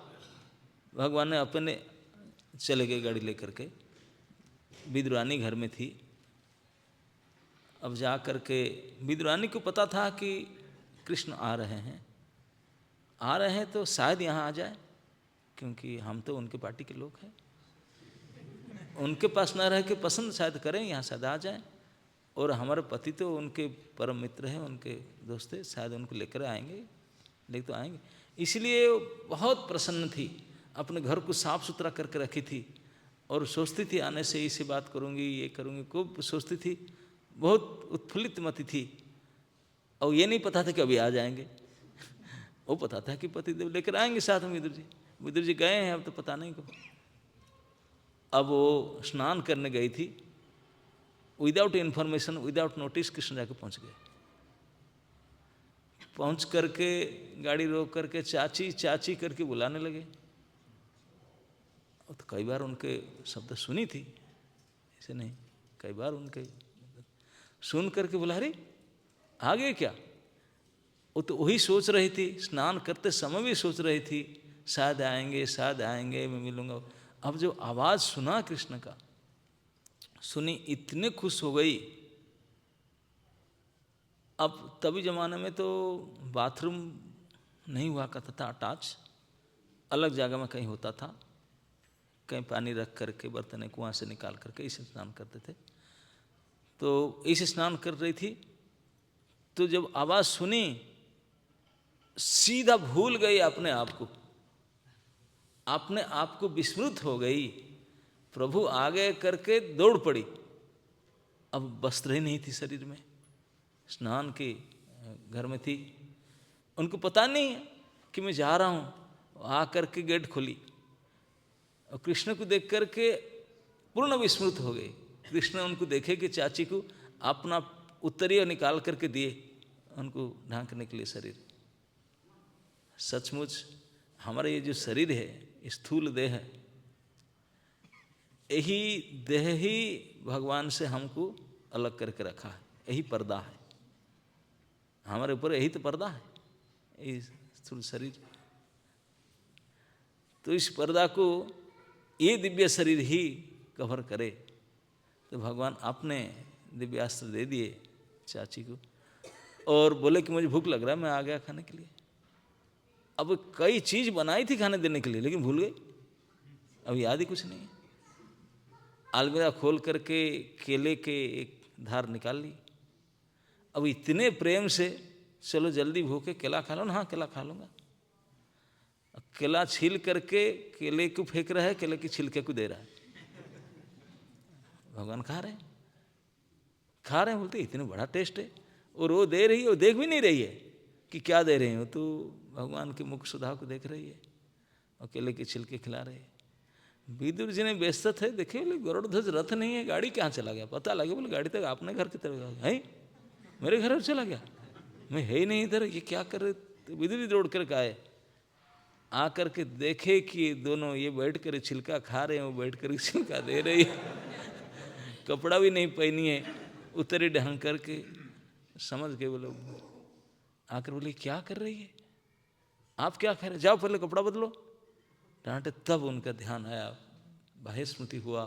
भगवान ने अपने चले गए गाड़ी लेकर के, विदुरानी घर में थी। अब जा कर के विदुरानी को पता था कि कृष्ण आ रहे हैं तो शायद यहाँ आ जाए, क्योंकि हम तो उनके पार्टी के लोग हैं, उनके पास ना रह के पसंद शायद करें, यहाँ शायद आ जाए, और हमारे पति तो उनके परम मित्र हैं, उनके दोस्त हैं, शायद उनको लेकर आएंगे, ले तो आएंगे। इसलिए बहुत प्रसन्न थी, अपने घर को साफ सुथरा करके रखी थी, और सोचती थी आने से इसे बात करूँगी, ये करूँगी, खूब सोचती थी, बहुत उत्फुल्लित मती थी। और ये नहीं पता था कि अभी आ जाएंगे, वो पता था कि पतिदेव लेकर आएंगे साथ में। विदुर जी गए हैं, अब तो पता नहीं को। अब वो स्नान करने गई थी, without information, without notice Krishna जाके पहुंच गए। पहुंच करके गाड़ी रोक करके चाची चाची करके बुलाने लगे। तो कई बार उनके शब्द सुनी थी, ऐसे नहीं, कई बार उनके सुन करके बुला रही, आ गए क्या? वो तो वही सोच रही थी, स्नान करते समय भी सोच रही थी शायद आएंगे, मैं मिलूंगा। अब जो आवाज़ सुना कृष्ण का, सुनी, इतने खुश हो गई। अब तभी ज़माने में तो बाथरूम नहीं हुआ करता था अटैच, अलग जगह में कहीं होता था, कहीं पानी रख करके बर्तन कुआं से निकाल करके इसे स्नान करते थे। तो इसे स्नान कर रही थी, तो जब आवाज़ सुनी सीधा भूल गई अपने आप को विस्मृत हो गई, प्रभु आगे करके दौड़ पड़ी। अब वस्त्र ही नहीं थी शरीर में, स्नान के घर में थी, उनको पता नहीं है, कि मैं जा रहा हूँ। आ करके गेट खोली और कृष्ण को देख करके पूर्ण विस्मृत हो गए। कृष्ण उनको देखे कि चाची को अपना उत्तरीय निकाल करके दिए उनको ढांकने के लिए शरीर। सचमुच हमारा ये जो शरीर है, स्थूल देह है, यही देह ही भगवान से हमको अलग करके रखा है। यही पर्दा है हमारे ऊपर, यही तो पर्दा है, यही स्थूल शरीर। तो इस पर्दा को ये दिव्य शरीर ही कवर करे। तो भगवान अपने दिव्यास्त्र दे दिए चाची को और बोले कि मुझे भूख लग रहा है, मैं आ गया खाने के लिए। अब कई चीज बनाई थी खाने देने के लिए, लेकिन भूल गई, अब याद ही कुछ नहीं। अलमीरा खोल करके केले के एक धार निकाल ली। अब इतने प्रेम से, चलो जल्दी भूख है, केला खा लो ना। हाँ केला खा लूँगा। केला छील करके केले को फेंक रहा है, केले की छिलके को दे रहा है। भगवान खा रहे हैं, बोलते इतने बड़ा टेस्ट है। और वो दे रही है, वो देख भी नहीं रही है कि क्या दे रहे हो, तो भगवान के मुख सुधा को देख रही है और केले के छिलके खिला रहे हैं। विदुर जी ने व्यस्त है, देखे बोले गरुड़ध्वज रथ नहीं है, गाड़ी कहाँ चला गया। पता लगे बोले गाड़ी तक अपने घर की तरफ है, मेरे घर चला गया, मैं है ही नहीं इधर, ये क्या कर रहे। तो विदुर जी दौड़ कर आए, आकर के देखे कि दोनों ये बैठ कर छिलका खा रहे हैं, वो बैठ कर छिलका दे रही है, कपड़ा भी नहीं पहनी है, उतरे ढंग करके। समझ गए वो लोग, आकर बोले क्या कर रही है, आप क्या कह रहे, जाओ पहले कपड़ा बदलो। डांटे, तब उनका ध्यान आया, बाह्य स्मृति हुआ।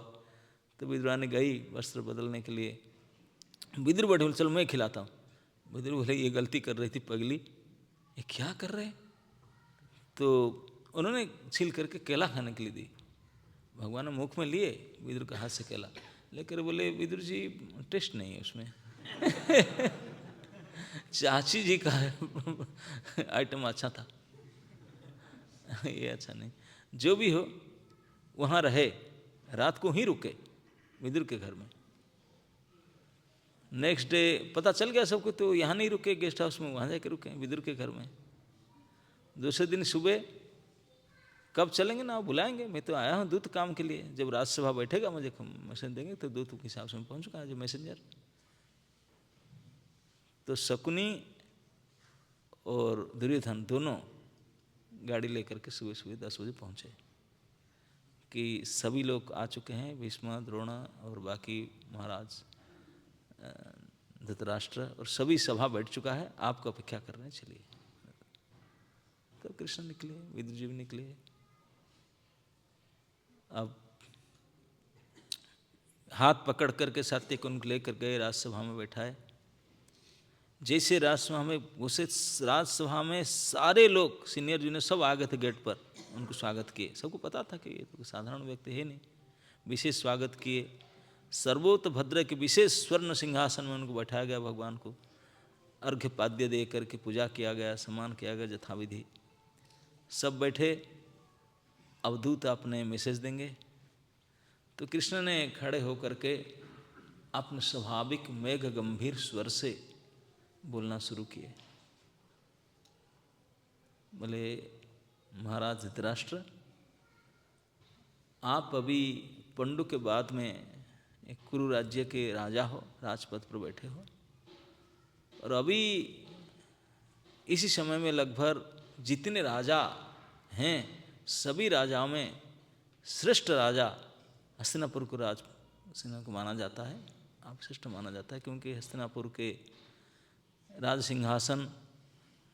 तो विदुरानी गई वस्त्र बदलने के लिए। विदुर बैठे बोले चलो मैं खिलाता हूँ। विदुर बोले ये गलती कर रही थी पगली, ये क्या कर रहे हैं। तो उन्होंने छील करके केला खाने के लिए दी। भगवान ने मुख में लिए विदुर के हाथ से केला लेकर, बोले विदुर जी टेस्ट नहीं है उसमें। चाची जी का आइटम अच्छा था, ये अच्छा नहीं। जो भी हो वहाँ रहे, रात को ही रुके विदुर के घर में। नेक्स्ट डे पता चल गया सबको, तो यहाँ नहीं रुके गेस्ट हाउस में, वहाँ जाके रुके विदुर के घर में। दूसरे दिन सुबह कब चलेंगे ना, बुलाएंगे, मैं तो आया हूँ दूत काम के लिए, जब राज्यसभा बैठेगा मुझे मैसेज देंगे, तो दूत के हिसाब से मैं पहुँचूँगा जो मैसेंजर। तो शकुनी और दुर्योधन दोनों गाड़ी लेकर के सुबह सुबह 10 बजे पहुँचे कि सभी लोग आ चुके हैं, भीष्म, द्रोण और बाकी महाराज धृतराष्ट्र, और सभी सभा बैठ चुका है, आपको अपेक्षा कर रहे हैं, चलिए। तो कृष्ण निकले, विदुर जी भी निकले। अब हाथ पकड़ करके सात्विक उनको लेकर गए, राजसभा में बैठाए। जैसे राजसभा में घुसे, राजसभा में सारे लोग सीनियर जूनियर सब आ गए थे गेट पर, उनको स्वागत किए। सबको पता था कि ये तो साधारण व्यक्ति है नहीं, विशेष स्वागत किए। सर्वोतभद्र के विशेष स्वर्ण सिंहासन में उनको बैठाया गया, भगवान को अर्घ्य पाद्य दे करके पूजा किया गया, सम्मान किया गया यथाविधि। सब बैठे, अवधूत अपने मैसेज देंगे। तो कृष्ण ने खड़े होकर के अपने स्वाभाविक मेघ गंभीर स्वर से बोलना शुरू किए। बोले महाराज धृतराष्ट्र, आप अभी पंडु के बाद में एक कुरु राज्य के राजा हो, राजपद पर बैठे हो, और अभी इसी समय में लगभग जितने राजा हैं सभी राजाओं में श्रेष्ठ राजा हस्तिनापुर को हस्तिनापुर को माना जाता है। आप श्रेष्ठ माना जाता है क्योंकि हस्तिनापुर के राज सिंहासन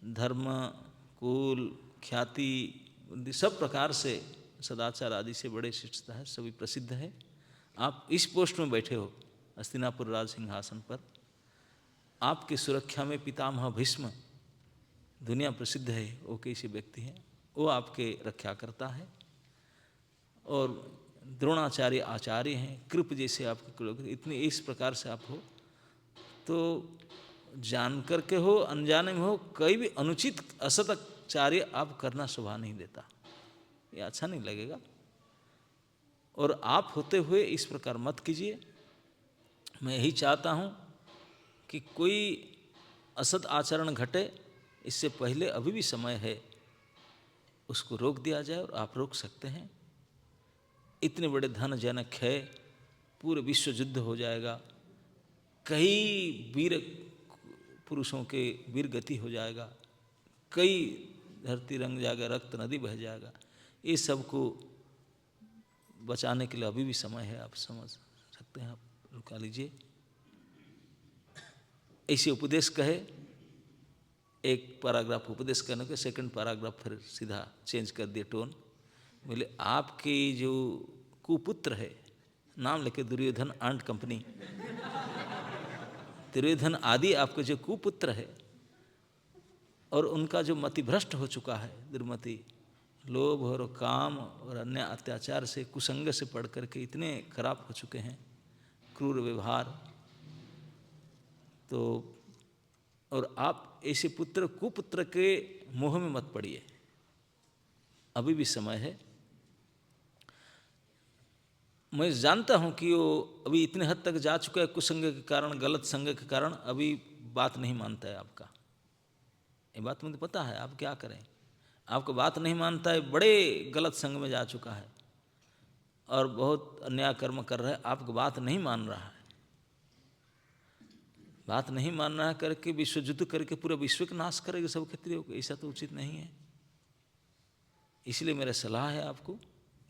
धर्म, कुल, ख्याति, सब प्रकार से सदाचार आदि से बड़े श्रेष्ठता है, सभी प्रसिद्ध है। आप इस पोस्ट में बैठे हो हस्तिनापुर राज सिंहासन पर। आपकी सुरक्षा में पितामह भीष्म दुनिया प्रसिद्ध है, वो कैसे व्यक्ति हैं, वो आपके रक्षा करता है। और द्रोणाचार्य आचार्य हैं, कृप जैसे आपके लोग, इतने इस प्रकार से आप हो, तो जान करके हो अनजाने में हो, कई भी अनुचित असदाचार्य आप करना शोभा नहीं देता, ये अच्छा नहीं लगेगा। और आप होते हुए इस प्रकार मत कीजिए। मैं यही चाहता हूँ कि कोई असद आचरण घटे, इससे पहले अभी भी समय है, उसको रोक दिया जाए, और आप रोक सकते हैं। इतने बड़े धन जन क्षय, पूरे विश्व युद्ध हो जाएगा, कई वीर पुरुषों के वीर गति हो जाएगा, कई धरती रंग जाएगा, रक्त नदी बह जाएगा। ये सब को बचाने के लिए अभी भी समय है, आप समझ सकते हैं, आप रुका लीजिए। ऐसे उपदेश कहे, एक पैराग्राफ उपदेश करने के सेकंड पैराग्राफ फिर सीधा चेंज कर दिए टोन। बोले आपके जो कुपुत्र है, नाम लेके दुर्योधन एंड कंपनी, दुर्योधन आदि आपके जो कुपुत्र है, और उनका जो मति भ्रष्ट हो चुका है, दुर्मति, लोभ और काम और अन्य अत्याचार से, कुसंग से पढ़ करके इतने खराब हो चुके हैं, क्रूर व्यवहार, तो और आप ऐसे पुत्र कुपुत्र के मोह में मत पड़िए, अभी भी समय है। मैं जानता हूं कि वो अभी इतने हद तक जा चुका है, कुसंग के कारण, गलत संग के कारण, अभी बात नहीं मानता है आपका। ये बात मुझे पता है, आप क्या करें, आपको बात नहीं मानता है, बड़े गलत संग में जा चुका है और बहुत अन्याय कर्म कर रहा है, आपको बात नहीं मान रहा है। बात नहीं मान रहा करके विश्व युद्ध करके पूरा विश्व का नाश करेगा सब क्षत्रियों को, ऐसा तो उचित नहीं है। इसलिए मेरा सलाह है आपको।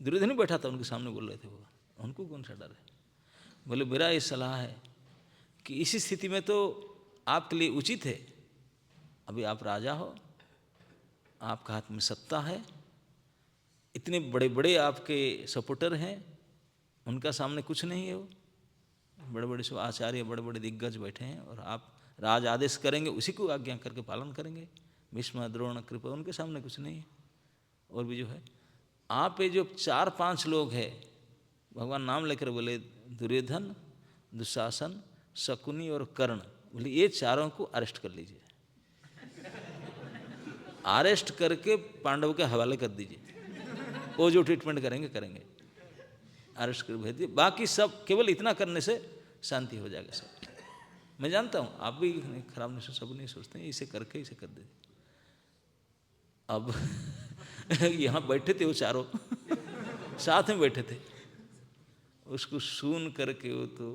दुर्योधन बैठा था उनके सामने, बोल रहे थे वो, उनको कौन सा डर है। बोले मेरा ये सलाह है कि इसी स्थिति में तो आपके लिए उचित है, अभी आप राजा हो, आपका हाथ में सत्ता है, इतने बड़े बड़े आपके सपोर्टर हैं, उनका सामने कुछ नहीं है। वो बड़े बड़े सब आचार्य, बड़े बड़े दिग्गज बैठे हैं, और आप राज आदेश करेंगे, उसी को आज्ञा करके पालन करेंगे। भीष्म, द्रोण, कृपा, उनके सामने कुछ नहीं है। और भी जो है, आप ये जो 4-5 लोग हैं, भगवान नाम लेकर बोले, दुर्योधन, दुशासन, शकुनी और कर्ण, बोले ये चारों को अरेस्ट कर लीजिए, अरेस्ट करके पांडव के हवाले कर दीजिए, वो जो ट्रीटमेंट करेंगे करेंगे, अरेस्ट कर भेज दिए। बाकी सब केवल इतना करने से शांति हो जाएगा सब। मैं जानता हूँ आप भी खराब नहीं, सब नहीं सोचते हैं, इसे करके इसे कर दे। अब यहाँ बैठे थे वो चारों साथ में बैठे थे, उसको सुन करके वो तो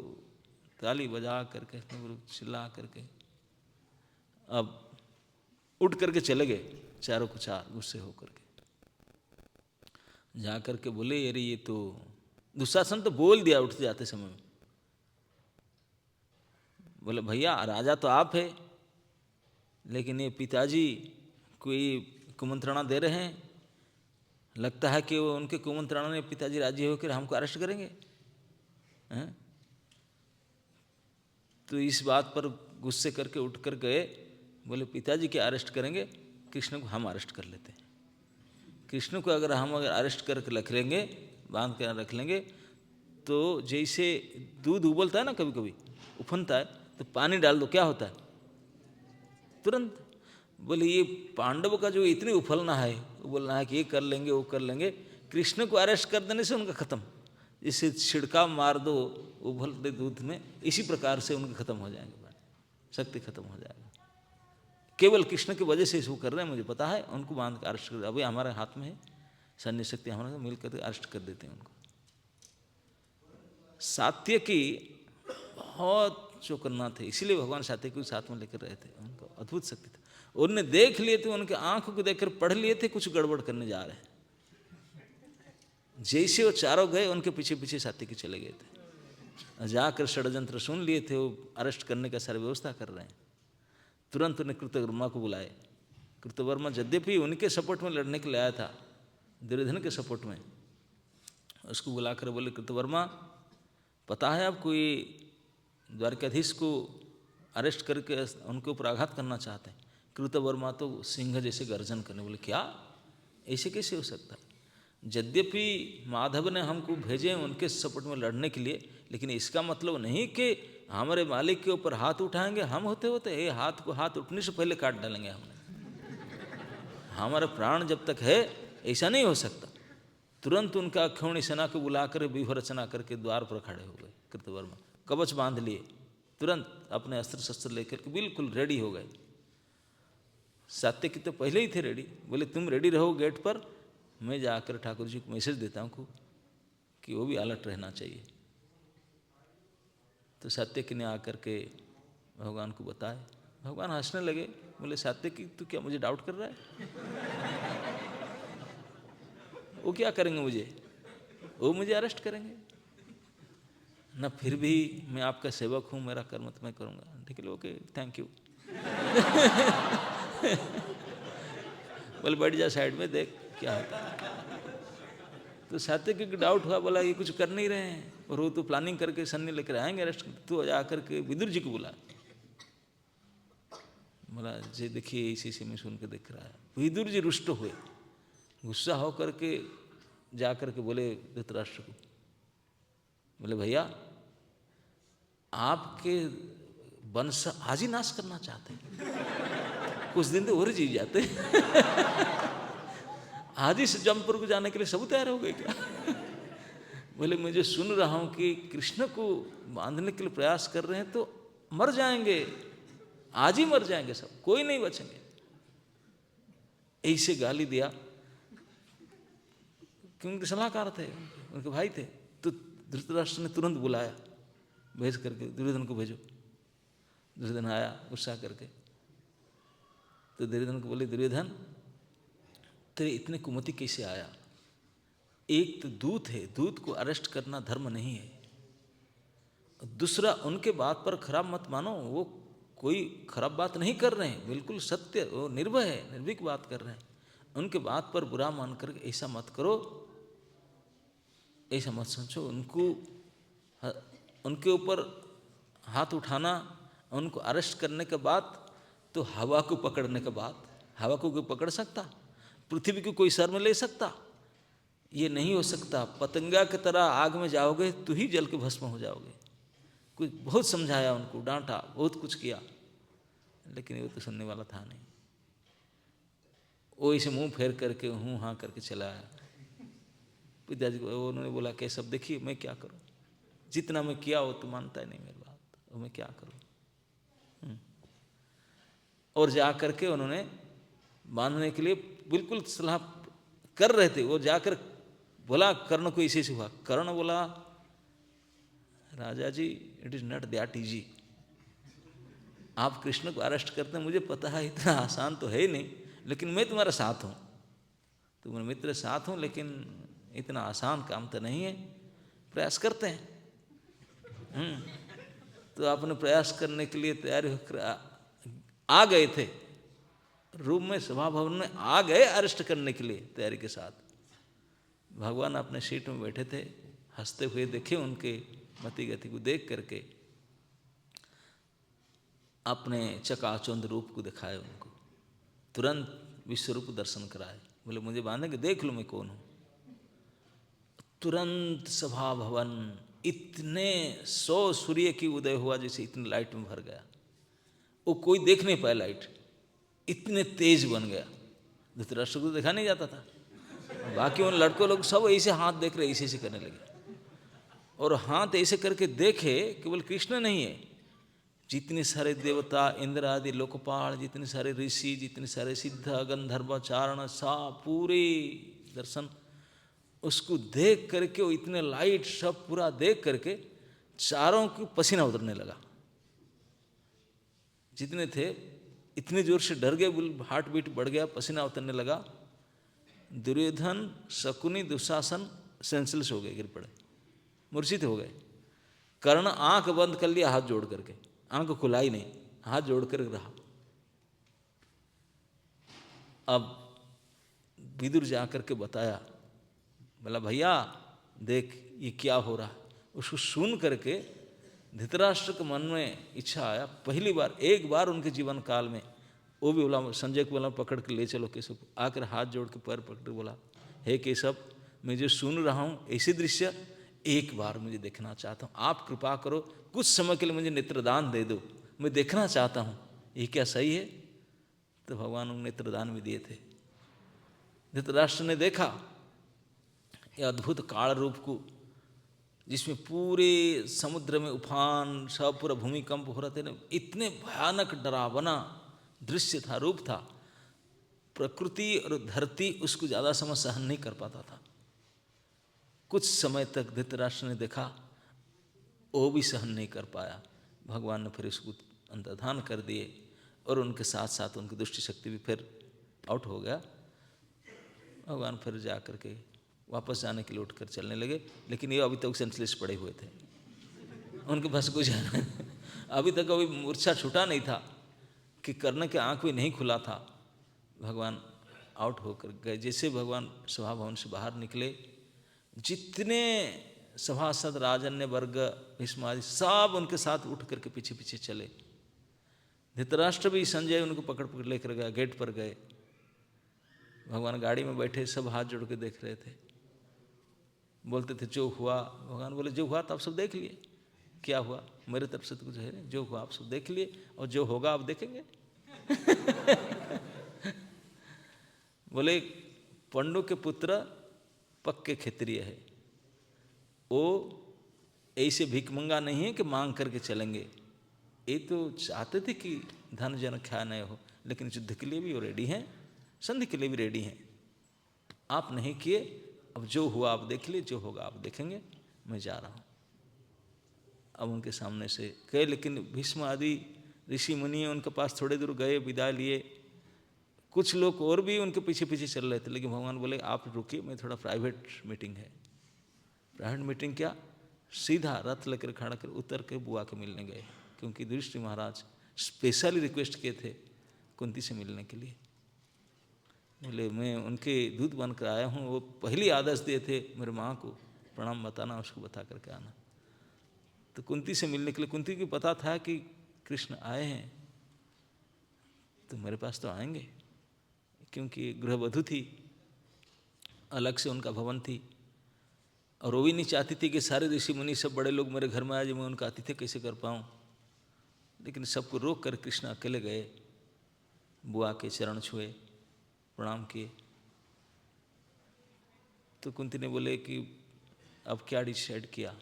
ताली बजा करके, चिल्ला करके, अब उठ करके चले गए चारों को चार, गुस्से होकर के जा करके बोले, अरे ये तो दुशासन तो बोल दिया उठते जाते समय में, बोले भैया राजा तो आप है, लेकिन ये पिताजी कोई कुमंत्रणा दे रहे हैं, लगता है कि वो उनके कुमंत्रणा ने पिताजी राजी होकर हमको अरेस्ट करेंगे हैं? तो इस बात पर गुस्से करके उठ कर गए, बोले पिताजी क्या अरेस्ट करेंगे, कृष्ण को हम अरेस्ट कर लेते हैं। कृष्ण को अगर अरेस्ट करके रख लेंगे, बांध कर रख लेंगे, तो जैसे दूध उबलता है ना, कभी कभी उफनता है, तो पानी डाल दो, क्या होता है तुरंत। बोले ये पांडव का जो इतनी उफलना है, वो बोलना है कि ये कर लेंगे वो कर लेंगे, कृष्ण को अरेस्ट कर देने से उनका खत्म। जैसे छिड़काव मार दो उबलते दूध में, इसी प्रकार से उनके खत्म हो जाएंगे, शक्ति खत्म हो जाएगा। केवल कृष्ण की वजह से इसको कर रहे हैं, मुझे पता है, उनको बांध कर अरेस्ट कर, अभी हमारे हाथ में है, सैन्य शक्ति हमारे मिलकर अरेस्ट कर देते हैं उनको। सात्यकी बहुत चौकन्ना थे, इसीलिए भगवान सात्यकी को साथ में लेकर रहे थे, उनको अद्भुत शक्ति थी। उन्होंने देख लिए थे, उनके आंखों को देखकर पढ़ लिए थे कुछ गड़बड़ करने जा रहे हैं। जैसे वो चारों गए, उनके पीछे पीछे सात्यकी चले गए थे, जाकर षड्यंत्र सुन लिए थे, वो अरेस्ट करने का सारी व्यवस्था कर रहे हैं। तुरंत उन्हें कृतवर्मा को बुलाए। कृतवर्मा यद्यपि उनके सपोर्ट में लड़ने के लिए आया था, दुर्योधन के सपोर्ट में, उसको बुलाकर बोले, कृतवर्मा पता है आपको ये द्वारकाधीश को अरेस्ट करके उनके ऊपर आघात करना चाहते हैं। कृतवर्मा तो सिंह जैसे गर्जन करने, बोले क्या, ऐसे कैसे हो सकता है। यद्यपि माधव ने हमको भेजे उनके सपोर्ट में लड़ने के लिए, लेकिन इसका मतलब नहीं कि हमारे मालिक के ऊपर हाथ उठाएंगे, हम होते होते ये हाथ उठने से पहले काट डालेंगे हमने, हमारा प्राण जब तक है, ऐसा नहीं हो सकता। तुरंत उनका अक्षौणी सेना को बुलाकर व्यूह रचना करके द्वार पर खड़े हो गए। कृतवर्मा कवच बांध लिए, तुरंत अपने अस्त्र शस्त्र लेकर के बिल्कुल रेडी हो गए। सात्यकी तो पहले ही थे रेडी, बोले तुम रेडी रहो गेट पर, मैं जाकर ठाकुर जी को मैसेज देता हूँ कि वो भी अलर्ट रहना चाहिए। तो सात्यकी ने आकर के भगवान को बताया। भगवान हंसने लगे, बोले सात्यकी तू क्या मुझे डाउट कर रहा है? वो क्या करेंगे मुझे? वो मुझे अरेस्ट करेंगे ना, फिर भी मैं आपका सेवक हूँ, मेरा कर्म तो मैं करूँगा। ठीक है, ओके थैंक यू। बोले बैठ जा साइड में, देख क्या होता है। तो सात्यकी को डाउट हुआ, बोला ये कुछ कर नहीं रहे हैं, और वो तो प्लानिंग करके सन्नी लेकर आएंगे अरेस्ट। तो जाकर के विदुर जी को बुला, बोला जी देखिए इसी से मैं सुन के देख रहा है। विदुर जी रुष्ट हुए, गुस्सा हो करके जाकर के बोले धृतराष्ट्र को, बोले भैया आपके वंश आज ही नाश करना चाहते हैं, कुछ दिन तो और जी जाते। आज ही जमपुर को जाने के लिए सब तैयार हो गए क्या? बोले मुझे सुन रहा हूं कि कृष्ण को बांधने के लिए प्रयास कर रहे हैं, तो मर जाएंगे, आज ही मर जाएंगे सब, कोई नहीं बचेंगे। ऐसे गाली दिया, क्योंकि सलाहकार थे, उनके भाई थे। तो धृतराष्ट्र ने तुरंत बुलाया, भेज करके दुर्योधन को भेजो। दुर्योधन आया गुस्सा करके। तो दुर्योधन को बोले दुर्योधन तेरे इतने कुमति कैसे आया? एक तो दूत है, दूत को अरेस्ट करना धर्म नहीं है। दूसरा उनके बात पर खराब मत मानो, वो कोई खराब बात नहीं कर रहे हैं, बिल्कुल सत्य, वो निर्भय है, निर्भीक बात कर रहे हैं। उनके बात पर बुरा मान कर ऐसा मत करो, ऐसा मत सोचो। उनके ऊपर हाथ उठाना, उनको अरेस्ट करने के बाद, तो हवा को पकड़ने के बाद, हवा को कोई पकड़ सकता? पृथ्वी को कोई सर में ले सकता? ये नहीं हो सकता। पतंगा की तरह आग में जाओगे तो ही जल के भस्म हो जाओगे। कुछ बहुत समझाया उनको, डांटा, बहुत कुछ किया, लेकिन वो तो सुनने वाला था नहीं। वो इसे मुंह फेर करके हूँ हाँ करके चला आया। पिताजी को उन्होंने बोला कैशव देखिए मैं क्या करूँ, जितना मैं किया वो तो मानता ही नहीं मेरी बात, और मैं क्या करूँ। और जा करके उन्होंने बांधने के लिए बिल्कुल सलाह कर रहे थे। वो जाकर बोला कर्ण को इसी से हुआ। कर्ण बोला राजा जी it is not that easy, आप कृष्ण को अरेस्ट करते हैं, मुझे पता है इतना आसान तो है ही नहीं, लेकिन मैं तुम्हारे साथ हूँ, तुम्हारे मित्र साथ हूँ, लेकिन इतना आसान काम तो नहीं है, प्रयास करते हैं। तो आपने प्रयास करने के लिए तैयारी होकर आ गए थे, रूम में सभा भवन में आ गए अरेस्ट करने के लिए तैयारी के साथ। भगवान अपने सीट में बैठे थे, हंसते हुए देखे उनके मति गति को, देख करके अपने चकाचौंध रूप को दिखाए उनको, तुरंत विश्वरूप दर्शन कराए। बोले मुझे बांधेंगे, देख लो मैं कौन हूँ। तुरंत सभा भवन इतने 100 सूर्य की उदय हुआ जैसे इतने लाइट में भर गया। वो कोई देख नहीं पाया, लाइट इतने तेज बन गया। धृतराष्ट्र को देखा नहीं जाता था, बाकी उन लड़कों लोग सब ऐसे हाथ देख रहे, ऐसे करने लगे। और हाथ ऐसे करके देखे केवल कृष्ण नहीं है, जितने सारे देवता, इंद्र आदि लोकपाल, जितने सारे ऋषि, जितने सारे सिद्ध गंधर्व चारण सा पूरे दर्शन, उसको देख करके वो इतने लाइट सब पूरा देख करके चारों की पसीना उतरने लगा। जितने थे इतने जोर से डर गए, हार्ट बीट बढ़ गया, पसीना उतरने लगा। दुर्योधन, शकुनी, दुशासन सेंसलेस हो गए, गिर पड़े, मूर्छित हो गए। कर्ण आंख बंद कर लिया हाथ जोड़ करके, आंख खुलाई नहीं, हाथ जोड़ कर रहा। अब विदुर जाकर के बताया, बोला भैया देख ये क्या हो रहा है। उसको सुन करके धृतराष्ट्र के मन में इच्छा आया, पहली बार, एक बार उनके जीवन काल में, वो भी बोला संजय को बोला पकड़ के ले चलो केशव को। आकर हाथ जोड़ के पैर पकड़ बोला हे केशव, मैं जो सुन रहा हूँ ऐसे दृश्य एक बार मुझे देखना चाहता हूँ, आप कृपा करो कुछ समय के लिए मुझे नेत्रदान दे दो, मैं देखना चाहता हूँ ये क्या सही है। तो भगवान उन्हें नेत्रदान भी दिए थे। धृतराष्ट्र ने देखा ये अद्भुत काल रूप को, जिसमें पूरे समुद्र में उफान, सब पूरा भूमिकंप हो रहे थे ना, इतने भयानक डरावना दृश्य था, रूप था। प्रकृति और धरती उसको ज़्यादा समय सहन नहीं कर पाता था। कुछ समय तक धृतराष्ट्र ने देखा, वो भी सहन नहीं कर पाया। भगवान ने फिर इसको अंतर्धान कर दिए और उनके साथ साथ उनकी दुष्ट शक्ति भी फिर आउट हो गया। भगवान फिर जा कर के वापस जाने के लिए उठ कर चलने लगे, लेकिन ये अभी तक सेंसलेस पड़े हुए थे, उनके पास कुछ अभी तक अभी मूर्छा छूटा नहीं था कि करने के आँख भी नहीं खुला था। भगवान आउट होकर गए। जैसे भगवान सभा भवन से बाहर निकले, जितने सभासद राजन्य वर्ग भीष्म आदि सब उनके साथ उठ करके पीछे पीछे चले। धृतराष्ट्र भी संजय उनको पकड़ पकड़ लेकर गया, गेट पर गए। भगवान गाड़ी में बैठे, सब हाथ जोड़ के देख रहे थे, बोलते थे जो हुआ। भगवान बोले जो हुआ तो आप सब देख लिए, क्या हुआ मेरे तरफ से तो कुछ है नहीं, जो हुआ आप सब देख लिए और जो होगा आप देखेंगे। बोले पंडु के पुत्र पक्के क्षत्रिय है, वो ऐसे भिकमंगा नहीं है कि मांग करके चलेंगे। ये तो चाहते थे कि धन जन ख्या न हो, लेकिन युद्ध के लिए भी वो रेडी हैं, संधि के लिए भी रेडी हैं। आप नहीं किए, अब जो हुआ आप देख लिए, जो होगा आप देखेंगे, मैं जा रहा हूँ। अब उनके सामने से गए, लेकिन भीष्म आदि ऋषि मुनि उनके पास थोड़े दूर गए, विदा लिए। कुछ लोग और भी उनके पीछे पीछे चल रहे थे, लेकिन भगवान बोले आप रुकिए, मैं थोड़ा प्राइवेट मीटिंग है। प्राइवेट मीटिंग क्या, सीधा रथ लेकर खड़ा कर उतर के बुआ के मिलने गए, क्योंकि युधिष्ठिर महाराज स्पेशली रिक्वेस्ट किए थे कुंती से मिलने के लिए। बोले मैं उनके दूत बनकर आया हूँ, वो पहली आदेश दिए थे मेरे माँ को प्रणाम बताना, उसको बता करके आना। तो कुंती से मिलने के लिए, कुंती को पता था कि कृष्ण आए हैं तो मेरे पास तो आएंगे, क्योंकि गृहवधू थी, अलग से उनका भवन थी, और वो भी नहीं चाहती थी कि सारे ऋषि मुनि सब बड़े लोग मेरे घर में आए, मैं उनका आतिथ्य कैसे कर पाऊँ। लेकिन सबको रोक कर कृष्ण अकेले गए, बुआ के चरण छुए, प्रणाम किए। तो कुंती ने बोले कि अब क्या डिसाइड किया?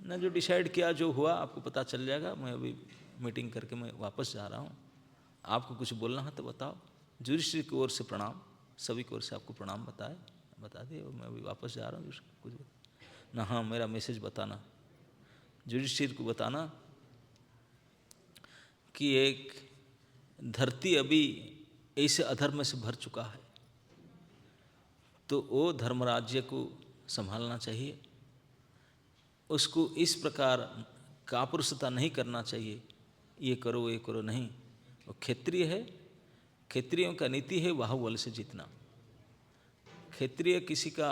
ना जो डिसाइड किया, जो हुआ आपको पता चल जाएगा, मैं अभी मीटिंग करके मैं वापस जा रहा हूँ, आपको कुछ बोलना है तो बताओ। युधिष्ठिर की ओर से प्रणाम, सभी की ओर से आपको प्रणाम बता दिए, मैं अभी वापस जा रहा हूँ, कुछ ना, हाँ मेरा मैसेज बताना, युधिष्ठिर को बताना कि एक धरती अभी ऐसे अधर्म से भर चुका है, तो वो धर्मराज्य को संभालना चाहिए, उसको इस प्रकार कापुरुषता नहीं करना चाहिए, ये करो नहीं। वो क्षत्रिय है, क्षत्रियों का नीति है बाहुबल से जीतना। क्षत्रिय किसी का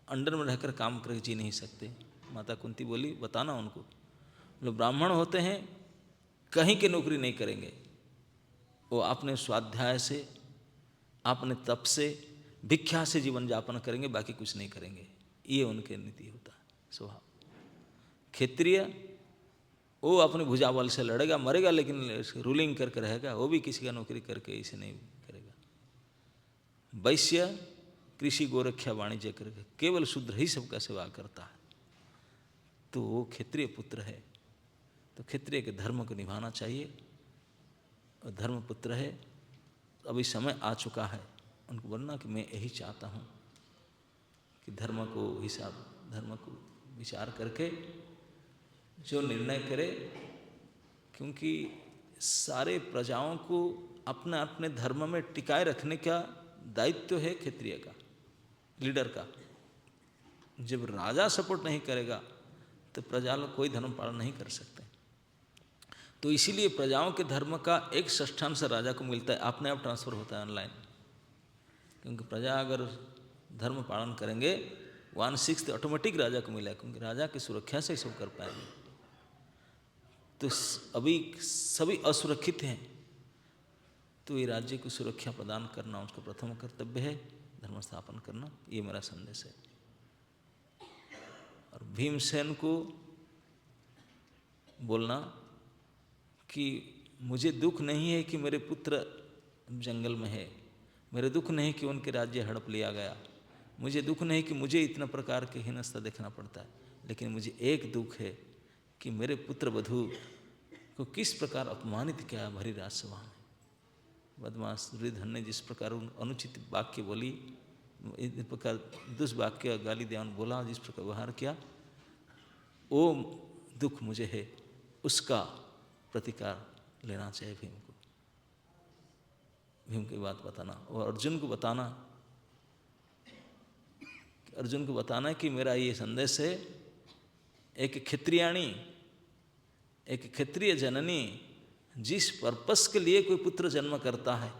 अंडर में रहकर काम करके जी नहीं सकते। माता कुंती बोली बताना उनको, लोग ब्राह्मण होते हैं कहीं की नौकरी नहीं करेंगे, वो अपने स्वाध्याय से, अपने तप से, भिक्षा से जीवन यापन करेंगे, बाकी कुछ नहीं करेंगे। ये उनके नीति होता है, स्वभाव। क्षत्रिय वो अपने भुजाबल से लड़ेगा, मरेगा, लेकिन रूलिंग करके रहेगा, वो भी किसी का नौकरी करके इसे नहीं करेगा। वैश्य कृषि गोरक्षा वाणिज्य करके केवल शूद्र ही सबका सेवा करता है, तो वो क्षत्रिय पुत्र है। तो क्षत्रिय के धर्म को निभाना चाहिए, और धर्मपुत्र है। अभी समय आ चुका है उनको बोलना कि मैं यही चाहता हूँ कि धर्म को विचार करके जो निर्णय करे, क्योंकि सारे प्रजाओं को अपने अपने धर्म में टिकाए रखने का दायित्व है क्षत्रिय का, लीडर का। जब राजा सपोर्ट नहीं करेगा तो प्रजा लोग कोई धर्म पालन नहीं कर सकते। तो इसीलिए प्रजाओं के धर्म का 1/6 राजा को मिलता है, अपने आप ट्रांसफर होता है ऑनलाइन। क्योंकि प्रजा अगर धर्म पालन करेंगे 1/6 ऑटोमेटिक राजा को मिला, क्योंकि राजा की सुरक्षा से सब कर पाएंगे। तो अभी सभी असुरक्षित हैं, तो ये राज्य को सुरक्षा प्रदान करना उसका प्रथम कर्तव्य है, धर्म स्थापन करना। ये मेरा संदेश है। और भीमसेन को बोलना कि मुझे दुख नहीं है कि मेरे पुत्र जंगल में है, मेरे दुख नहीं कि उनके राज्य हड़प लिया गया, मुझे दुख नहीं कि मुझे इतना प्रकार के हीनस्ता देखना पड़ता है, लेकिन मुझे एक दुख है कि मेरे पुत्र वधू को किस प्रकार अपमानित किया भरी राजसभा में। बदमाश दुर्योधन ने जिस प्रकार अनुचित वाक्य बोली, इस प्रकार दुष्वाक्य गाली देवान बोला, जिस प्रकार व्यवहार किया, वो दुख मुझे है, उसका प्रतिकार लेना चाहिए भीम को। भीम की बात बताना और अर्जुन को बताना, अर्जुन को बताना कि मेरा ये संदेश है, एक क्षत्रियाणी, एक क्षत्रिय जननी जिस पर्पस के लिए कोई पुत्र जन्म करता है,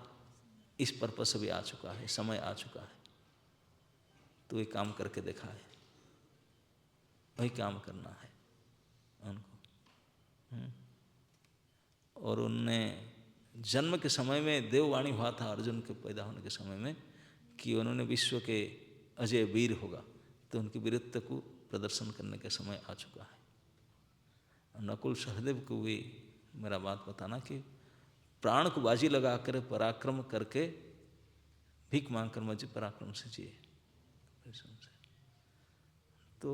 इस पर्पस भी आ चुका है, समय आ चुका है, तो ये काम करके देखा है, वही काम करना है उनको। और उनने जन्म के समय में देववाणी हुआ था अर्जुन के पैदा होने के समय में कि उन्होंने विश्व के अजय वीर होगा, तो उनकी वीरत्व को प्रदर्शन करने का समय आ चुका है। नकुल सहदेव को भी मेरा बात बताना कि प्राण को बाजी लगाकर पराक्रम करके भीख मांगकर मुझे पराक्रम से जिए। तो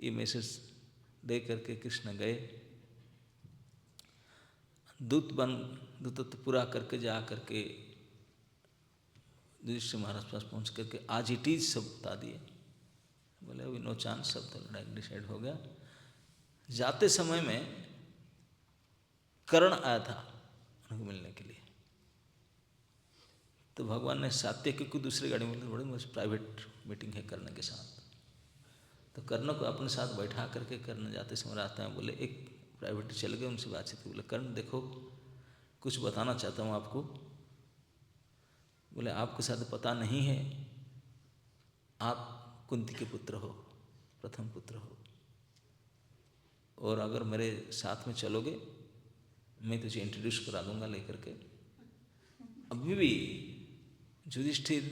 ये मैसेज दे करके कृष्ण गए, दूतत्व पूरा करके जा करके युधिष्ठिर महाराज पास पहुँच करके आज इट इज सब बता दिए। बोले अभी नो चांस, सब तो लड़ाई डिसाइड हो गया। जाते समय में कर्ण आया था उनको मिलने के लिए, तो भगवान ने सात्यकी को दूसरी गाड़ी में बड़ी मुझे प्राइवेट मीटिंग है कर्ण के साथ, तो कर्ण को अपने साथ बैठा करके कर्ण जाते समय रास्ते में बोले, एक प्राइवेट चले गए, उनसे बातचीत की। बोले कर्ण देखो कुछ बताना चाहता हूँ आपको। बोले आपके साथ पता नहीं है, आप कुंती के पुत्र हो, प्रथम पुत्र हो, और अगर मेरे साथ में चलोगे मैं तुझे इंट्रोड्यूस करा दूंगा लेकर के। अभी भी युधिष्ठिर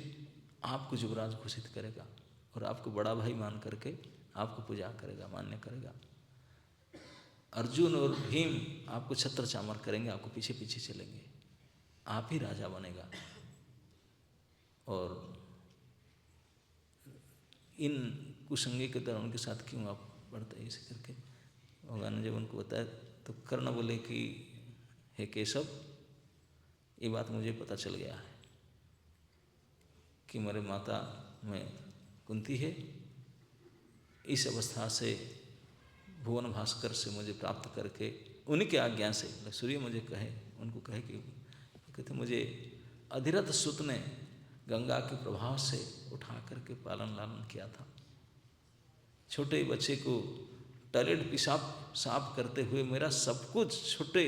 आपको युवराज घोषित करेगा और आपको बड़ा भाई मान करके आपको पूजा करेगा, मान्य करेगा। अर्जुन और भीम आपको छत्र चामर करेंगे, आपको पीछे पीछे चलेंगे, आप ही राजा बनेगा। और इन कुसंगी के द्वारा उनके साथ क्यों आप बढ़ते हैं, ऐसे करके भगवान ने जब उनको बताया तो कर्ण बोले कि हे केशव, ये बात मुझे पता चल गया है कि मेरे माता में कुंती है। इस अवस्था से भुवन भास्कर से मुझे प्राप्त करके उन्हीं के आज्ञा से सूर्य मुझे कहे, उनको कहे कि कहते मुझे अधिरथ सुत ने गंगा के प्रभाव से उठा करके पालन लालन किया था। छोटे बच्चे को टॉयलेट पेशाब साफ करते हुए मेरा सब कुछ, छोटे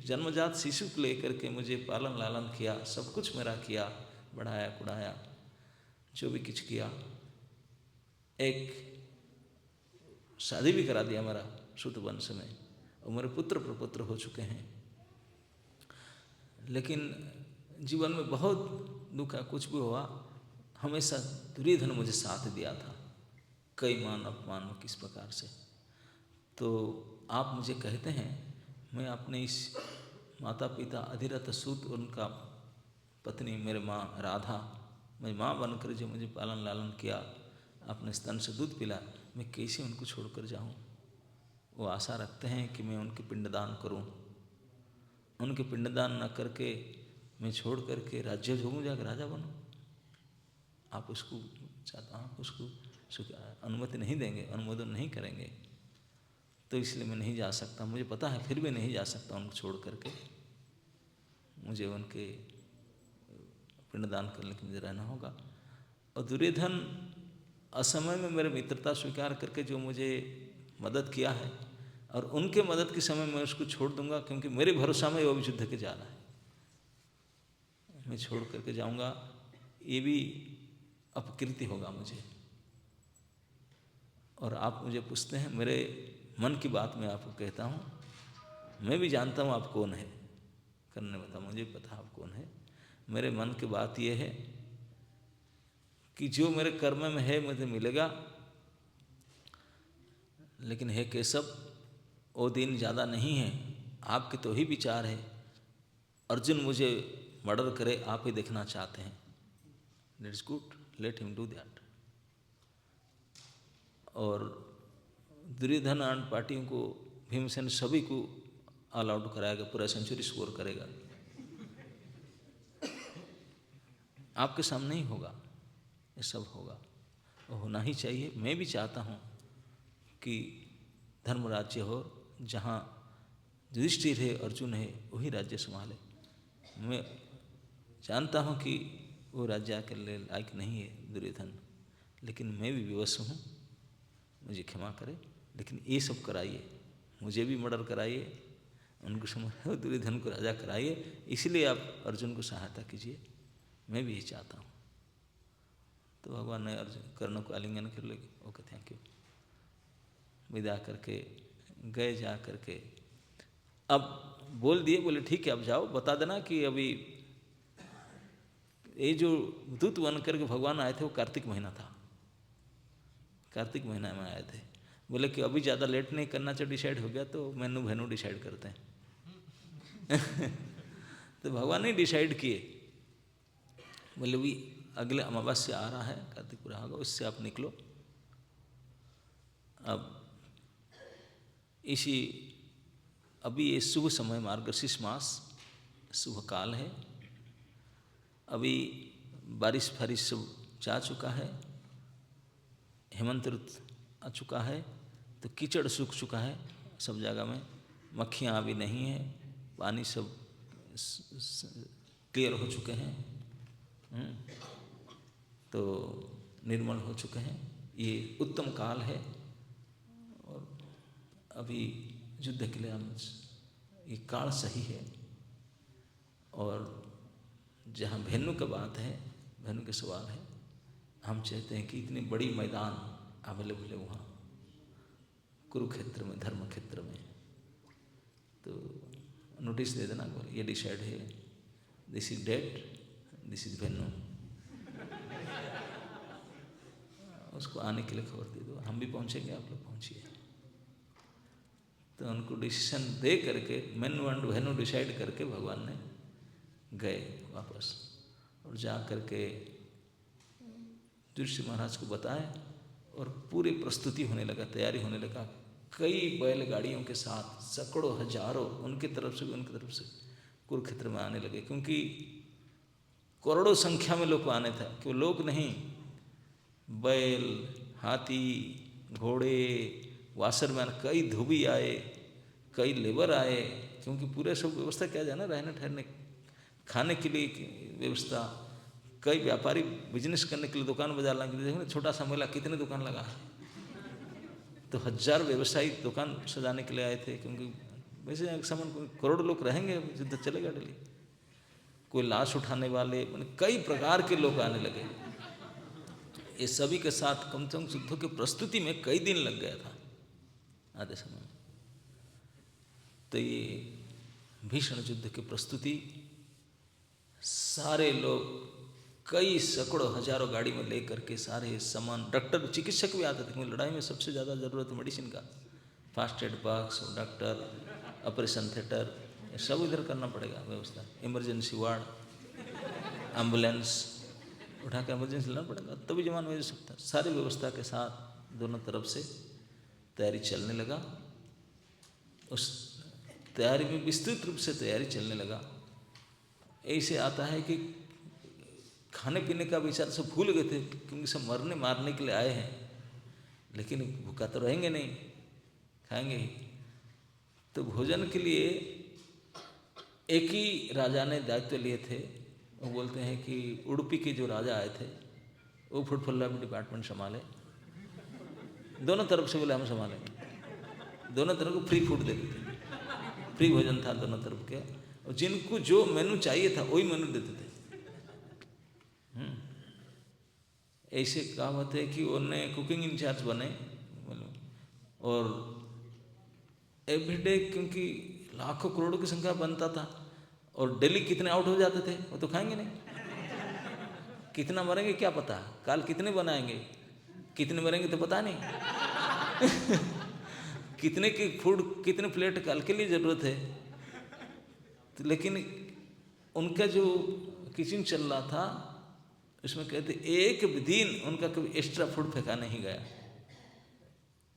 जन्मजात शिशु को लेकर के मुझे पालन लालन किया, सब कुछ मेरा किया, बढ़ाया कुढ़ाया, जो भी कुछ किया। एक शादी भी करा दिया मेरा श्रुत वंश में, और मेरे पुत्र प्रपुत्र हो चुके हैं। लेकिन जीवन में बहुत दुख है, कुछ भी हुआ हमेशा दुर्योधन मुझे साथ दिया था, कई मान अपमान में किस प्रकार से। तो आप मुझे कहते हैं मैं अपने इस माता पिता अधिरथ सूत, उनका पत्नी मेरे माँ राधा, मैं माँ बनकर जो मुझे पालन लालन किया, अपने स्तन से दूध पिला, मैं कैसे उनको छोड़कर जाऊँ। वो आशा रखते हैं कि मैं उनके पिंडदान करूँ, उनके पिंडदान न करके मैं छोड़ करके राज्य भोगूँ, जाकर राजा बनूँ। आप उसको चाहता, आप उसको अनुमति नहीं देंगे, अनुमोदन नहीं करेंगे, तो इसलिए मैं नहीं जा सकता। मुझे पता है फिर भी नहीं जा सकता उनको छोड़ करके, मुझे उनके पिंडदान करने के लिए रहना होगा। और दुर्योधन असमय में मेरे मित्रता स्वीकार करके जो मुझे मदद किया है, और उनके मदद के समय मैं उसको छोड़ दूंगा, क्योंकि मेरे भरोसा में वो भी युद्ध के जाना है, मैं छोड़ करके जाऊंगा, ये भी अपकीर्ति होगा मुझे। और आप मुझे पूछते हैं, मेरे मन की बात मैं आपको कहता हूँ, मैं भी जानता हूँ आप कौन है। कर्ण ने बताया मुझे पता आप कौन है। मेरे मन की बात यह है कि जो मेरे कर्म में है मुझे मिलेगा, लेकिन हे केशव वो दिन ज़्यादा नहीं है, आपके तो ही विचार है, अर्जुन मुझे मर्डर करे आप ही देखना चाहते हैं, that's good, let him do that. और दुर्योधन एंड पार्टियों को भीमसेन सभी को ऑल आउट कराएगा, पूरा सेंचुरी स्कोर करेगा। आपके सामने ही होगा, ये सब होगा और होना ही चाहिए। मैं भी चाहता हूँ कि धर्म राज्य हो, जहाँ युधिष्ठिर है, अर्जुन है, वही राज्य संभाले। मैं जानता हूँ कि वो राज्य के लिए लायक नहीं है दुर्योधन, लेकिन मैं भी विवश हूँ, मुझे क्षमा करे। लेकिन ये सब कराइए, मुझे भी मर्डर कराइए, उनको समझ दुर्योधन को राजा कराइए, इसलिए आप अर्जुन को सहायता कीजिए, मैं भी यही चाहता हूँ। तो भगवान ने अर्जुन कर्ण को आलिंगन कर ले, ओके थैंक यू, विदा करके गए। जा करके अब बोल दिए, बोले ठीक है अब जाओ, बता देना कि अभी ये जो दूत बन करके भगवान आए थे वो कार्तिक महीना था, कार्तिक महीना में आए थे। बोले कि अभी ज़्यादा लेट नहीं करना चाहिए, डिसाइड हो गया तो मैनू भैनू डिसाइड करते हैं। तो भगवान ने डिसाइड किए, बोले भी अगले अमावस्या आ रहा है, कार्तिक पूरा होगा, उससे आप निकलो। अब इसी अभी ये शुभ समय, मार्गशीर्ष मास शुभ काल है, अभी बारिश फारिश सब जा चुका है, हेमंत ऋतु आ चुका है, तो कीचड़ सूख चुका है सब जगह में, मक्खियाँ अभी नहीं है, पानी सब क्लियर हो चुके हैं, तो निर्मल हो चुके हैं, ये उत्तम काल है। और अभी युद्ध के लिए हम ये काल सही है। और जहाँ भेनु का बात है, भेनु के सवाल है, हम चाहते हैं कि इतनी बड़ी मैदान अवेलेबल है वहाँ कुरुक्षेत्र में, धर्म क्षेत्र में, तो नोटिस दे देना, ये डिसाइड है, this is date, this is venue, उसको आने के लिए खबर दे दो, हम भी पहुँचेंगे, आप लोग पहुँचिए। तो उनको डिसीजन दे करके मेनू एंड वेन्यू डिसाइड करके भगवान ने गए वापस, और जा करके युधिष्ठिर महाराज को बताया, और पूरी प्रस्तुति होने लगा, तैयारी होने लगा। कई बैलगाड़ियों के साथ सैकड़ों हजारों उनकी तरफ से भी उनकी तरफ से कुरुक्षेत्र में आने लगे, क्योंकि करोड़ों संख्या में लोग आने था, कि वो लोग नहीं, बैल, हाथी, घोड़े, वाशरमैन, कई धोबी आए, कई लेबर आए, क्योंकि पूरे सब व्यवस्था किया जाए ना, रहने ठहरने खाने के लिए व्यवस्था, कई व्यापारी बिजनेस करने के लिए, दुकान बाजार लगाने के लिए, देखो छोटा सा मेला कितने दुकान लगा है, तो 1000 व्यवसायी दुकान सजाने के लिए आए थे, क्योंकि वैसे सामान करोड़ लोग रहेंगे, युद्ध चलेगा डेली, कोई लाश उठाने वाले, कई प्रकार के लोग आने लगे। ये सभी के साथ कम से कम युद्ध की प्रस्तुति में कई दिन लग गया था आधे समय में। तो ये भीषण युद्ध की प्रस्तुति, सारे लोग कई सैकड़ों हजारों गाड़ी में ले करके सारे सामान, डॉक्टर चिकित्सक भी आते थे, क्योंकि लड़ाई में सबसे ज़्यादा ज़रूरत है मेडिसिन का, fast aid box, doctor, operation theatre, ये सब इधर करना पड़ेगा व्यवस्था, इमरजेंसी वार्ड, एम्बुलेंस उठा के इमरजेंसी लाना पड़ेगा, तभी जवान भेज सकता। सारी व्यवस्था के साथ दोनों तरफ से तैयारी चलने लगा। उस तैयारी में विस्तृत रूप से तैयारी चलने लगा। ऐसे आता है कि खाने पीने का विचार सब भूल गए थे, क्योंकि सब मरने मारने के लिए आए हैं, लेकिन भूखा तो रहेंगे नहीं, खाएंगे ही। तो भोजन के लिए एक ही राजा ने दायित्व लिए थे, वो बोलते हैं कि उडुपी के जो राजा आए थे, वो फूड डेवलपमेंट डिपार्टमेंट संभाले, दोनों तरफ से बोले हम संभालेंगे, दोनों तरफ को फ्री फूड देते थे, फ्री भोजन था दोनों तरफ के, और जिनको जो मेनू चाहिए था वही मेनू देते थे। ऐसे कहावत है कि उन्हें कुकिंग इंचार्ज बने, और एवरीडे, क्योंकि लाखों करोड़ों की संख्या बनता था, और डेली कितने आउट हो जाते थे वो तो खाएंगे नहीं, कितना मरेंगे क्या पता, काल कितने बनाएंगे, कितने मरेंगे तो पता नहीं। कितने की फूड, कितने प्लेट काल के लिए ज़रूरत है। तो लेकिन उनका जो किचन चल रहा था, उसमें कहते एक दिन उनका कभी एक्स्ट्रा फूड फेंका नहीं गया,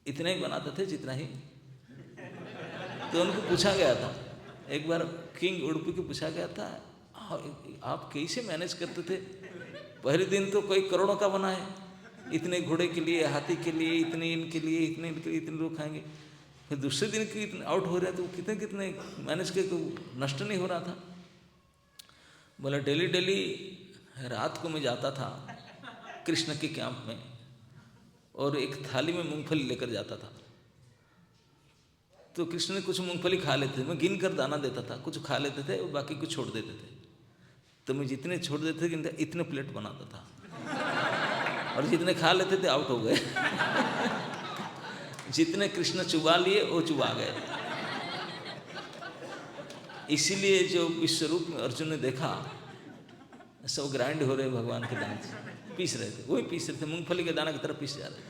इतना ही बनाते थे जितना ही। तो उनको पूछा गया था एक बार, किंग उडुपी को पूछा गया था, आप कैसे मैनेज करते थे पहले दिन तो कोई करोड़ों का बना है, इतने घोड़े के लिए, हाथी के लिए, इतने इनके लिए, इतने इनके लिए, इतने लोग खाएंगे। फिर दूसरे दिन के इतने आउट हो रहे हैं तो कितने कितने मैनेज के नष्ट नहीं हो रहा था। बोला डेली डेली रात को मैं जाता था कृष्ण के कैंप में और एक थाली में मूंगफली लेकर जाता था। तो कृष्ण ने कुछ मूंगफली खा लेते थे, मैं गिन कर दाना देता था, कुछ खा लेते थे और बाकी कुछ छोड़ देते थे। तो मैं जितने छोड़ देते थे इतने प्लेट बनाता था और जितने खा लेते थे आउट हो गए। जितने कृष्ण चुबा लिए वो चुबा गए। इसीलिए जो विश्वरूप में अर्जुन ने देखा सब ग्राइंड हो रहे भगवान के दाने से, पीस रहे थे, वही पीस रहे थे, मूंगफली के दाना की तरफ पीस जा रहे थे।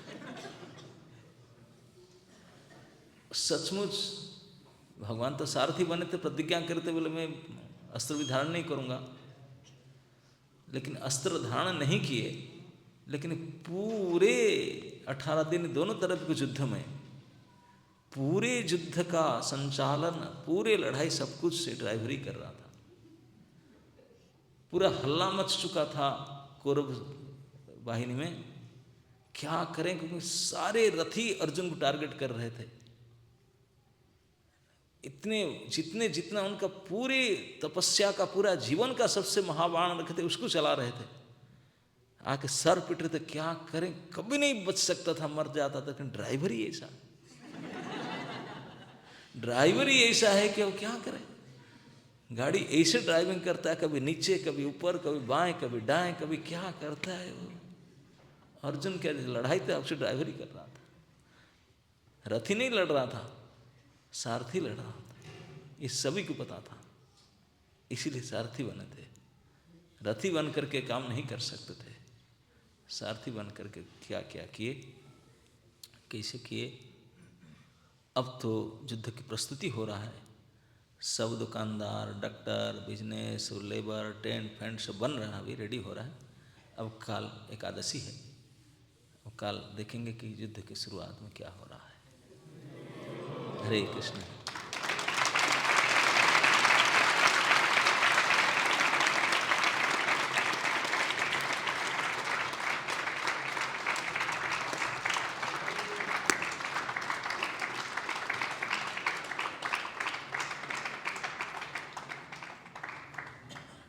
सचमुच भगवान तो सारथी बने थे, प्रतिज्ञा करते बोले मैं अस्त्र भी धारण नहीं करूंगा, लेकिन अस्त्र धारण नहीं किए, लेकिन पूरे 18 दिन दोनों तरफ के युद्ध में पूरे युद्ध का संचालन, पूरे लड़ाई सब कुछ से ड्राइवरी कर रहा था। पूरा हल्ला मच चुका था कौरव वाहिनी में, क्या करें, क्योंकि सारे रथी अर्जुन को टारगेट कर रहे थे। इतने जितना उनका पूरे तपस्या का, पूरा जीवन का सबसे महाबाण रखे थे उसको चला रहे थे। आके सर पिट रहे थे, क्या करें, कभी नहीं बच सकता था, मर जाता था। लेकिन ड्राइवर ही ऐसा है कि वो क्या करे, गाड़ी ऐसे ड्राइविंग करता है, कभी नीचे कभी ऊपर, कभी बाएं कभी दाएं, कभी क्या करता है वो। अर्जुन क्या लड़ाई तो आपसे ड्राइवर ही कर रहा था, रथी नहीं लड़ रहा था, सारथी लड़ रहा था। ये सभी को पता था, इसीलिए सारथी बने थे। रथी बन करके काम नहीं कर सकते थे, सारथी बन करके क्या क्या किए, कैसे किए। अब तो युद्ध की प्रस्तुति हो रहा है, सब दुकानदार, डॉक्टर, बिजनेस, लेबर, टेंट फेंट सब बन रहा है, अभी रेडी हो रहा है। अब काल एकादशी है, अब काल देखेंगे कि युद्ध की शुरुआत में क्या हो रहा है। हरे कृष्ण।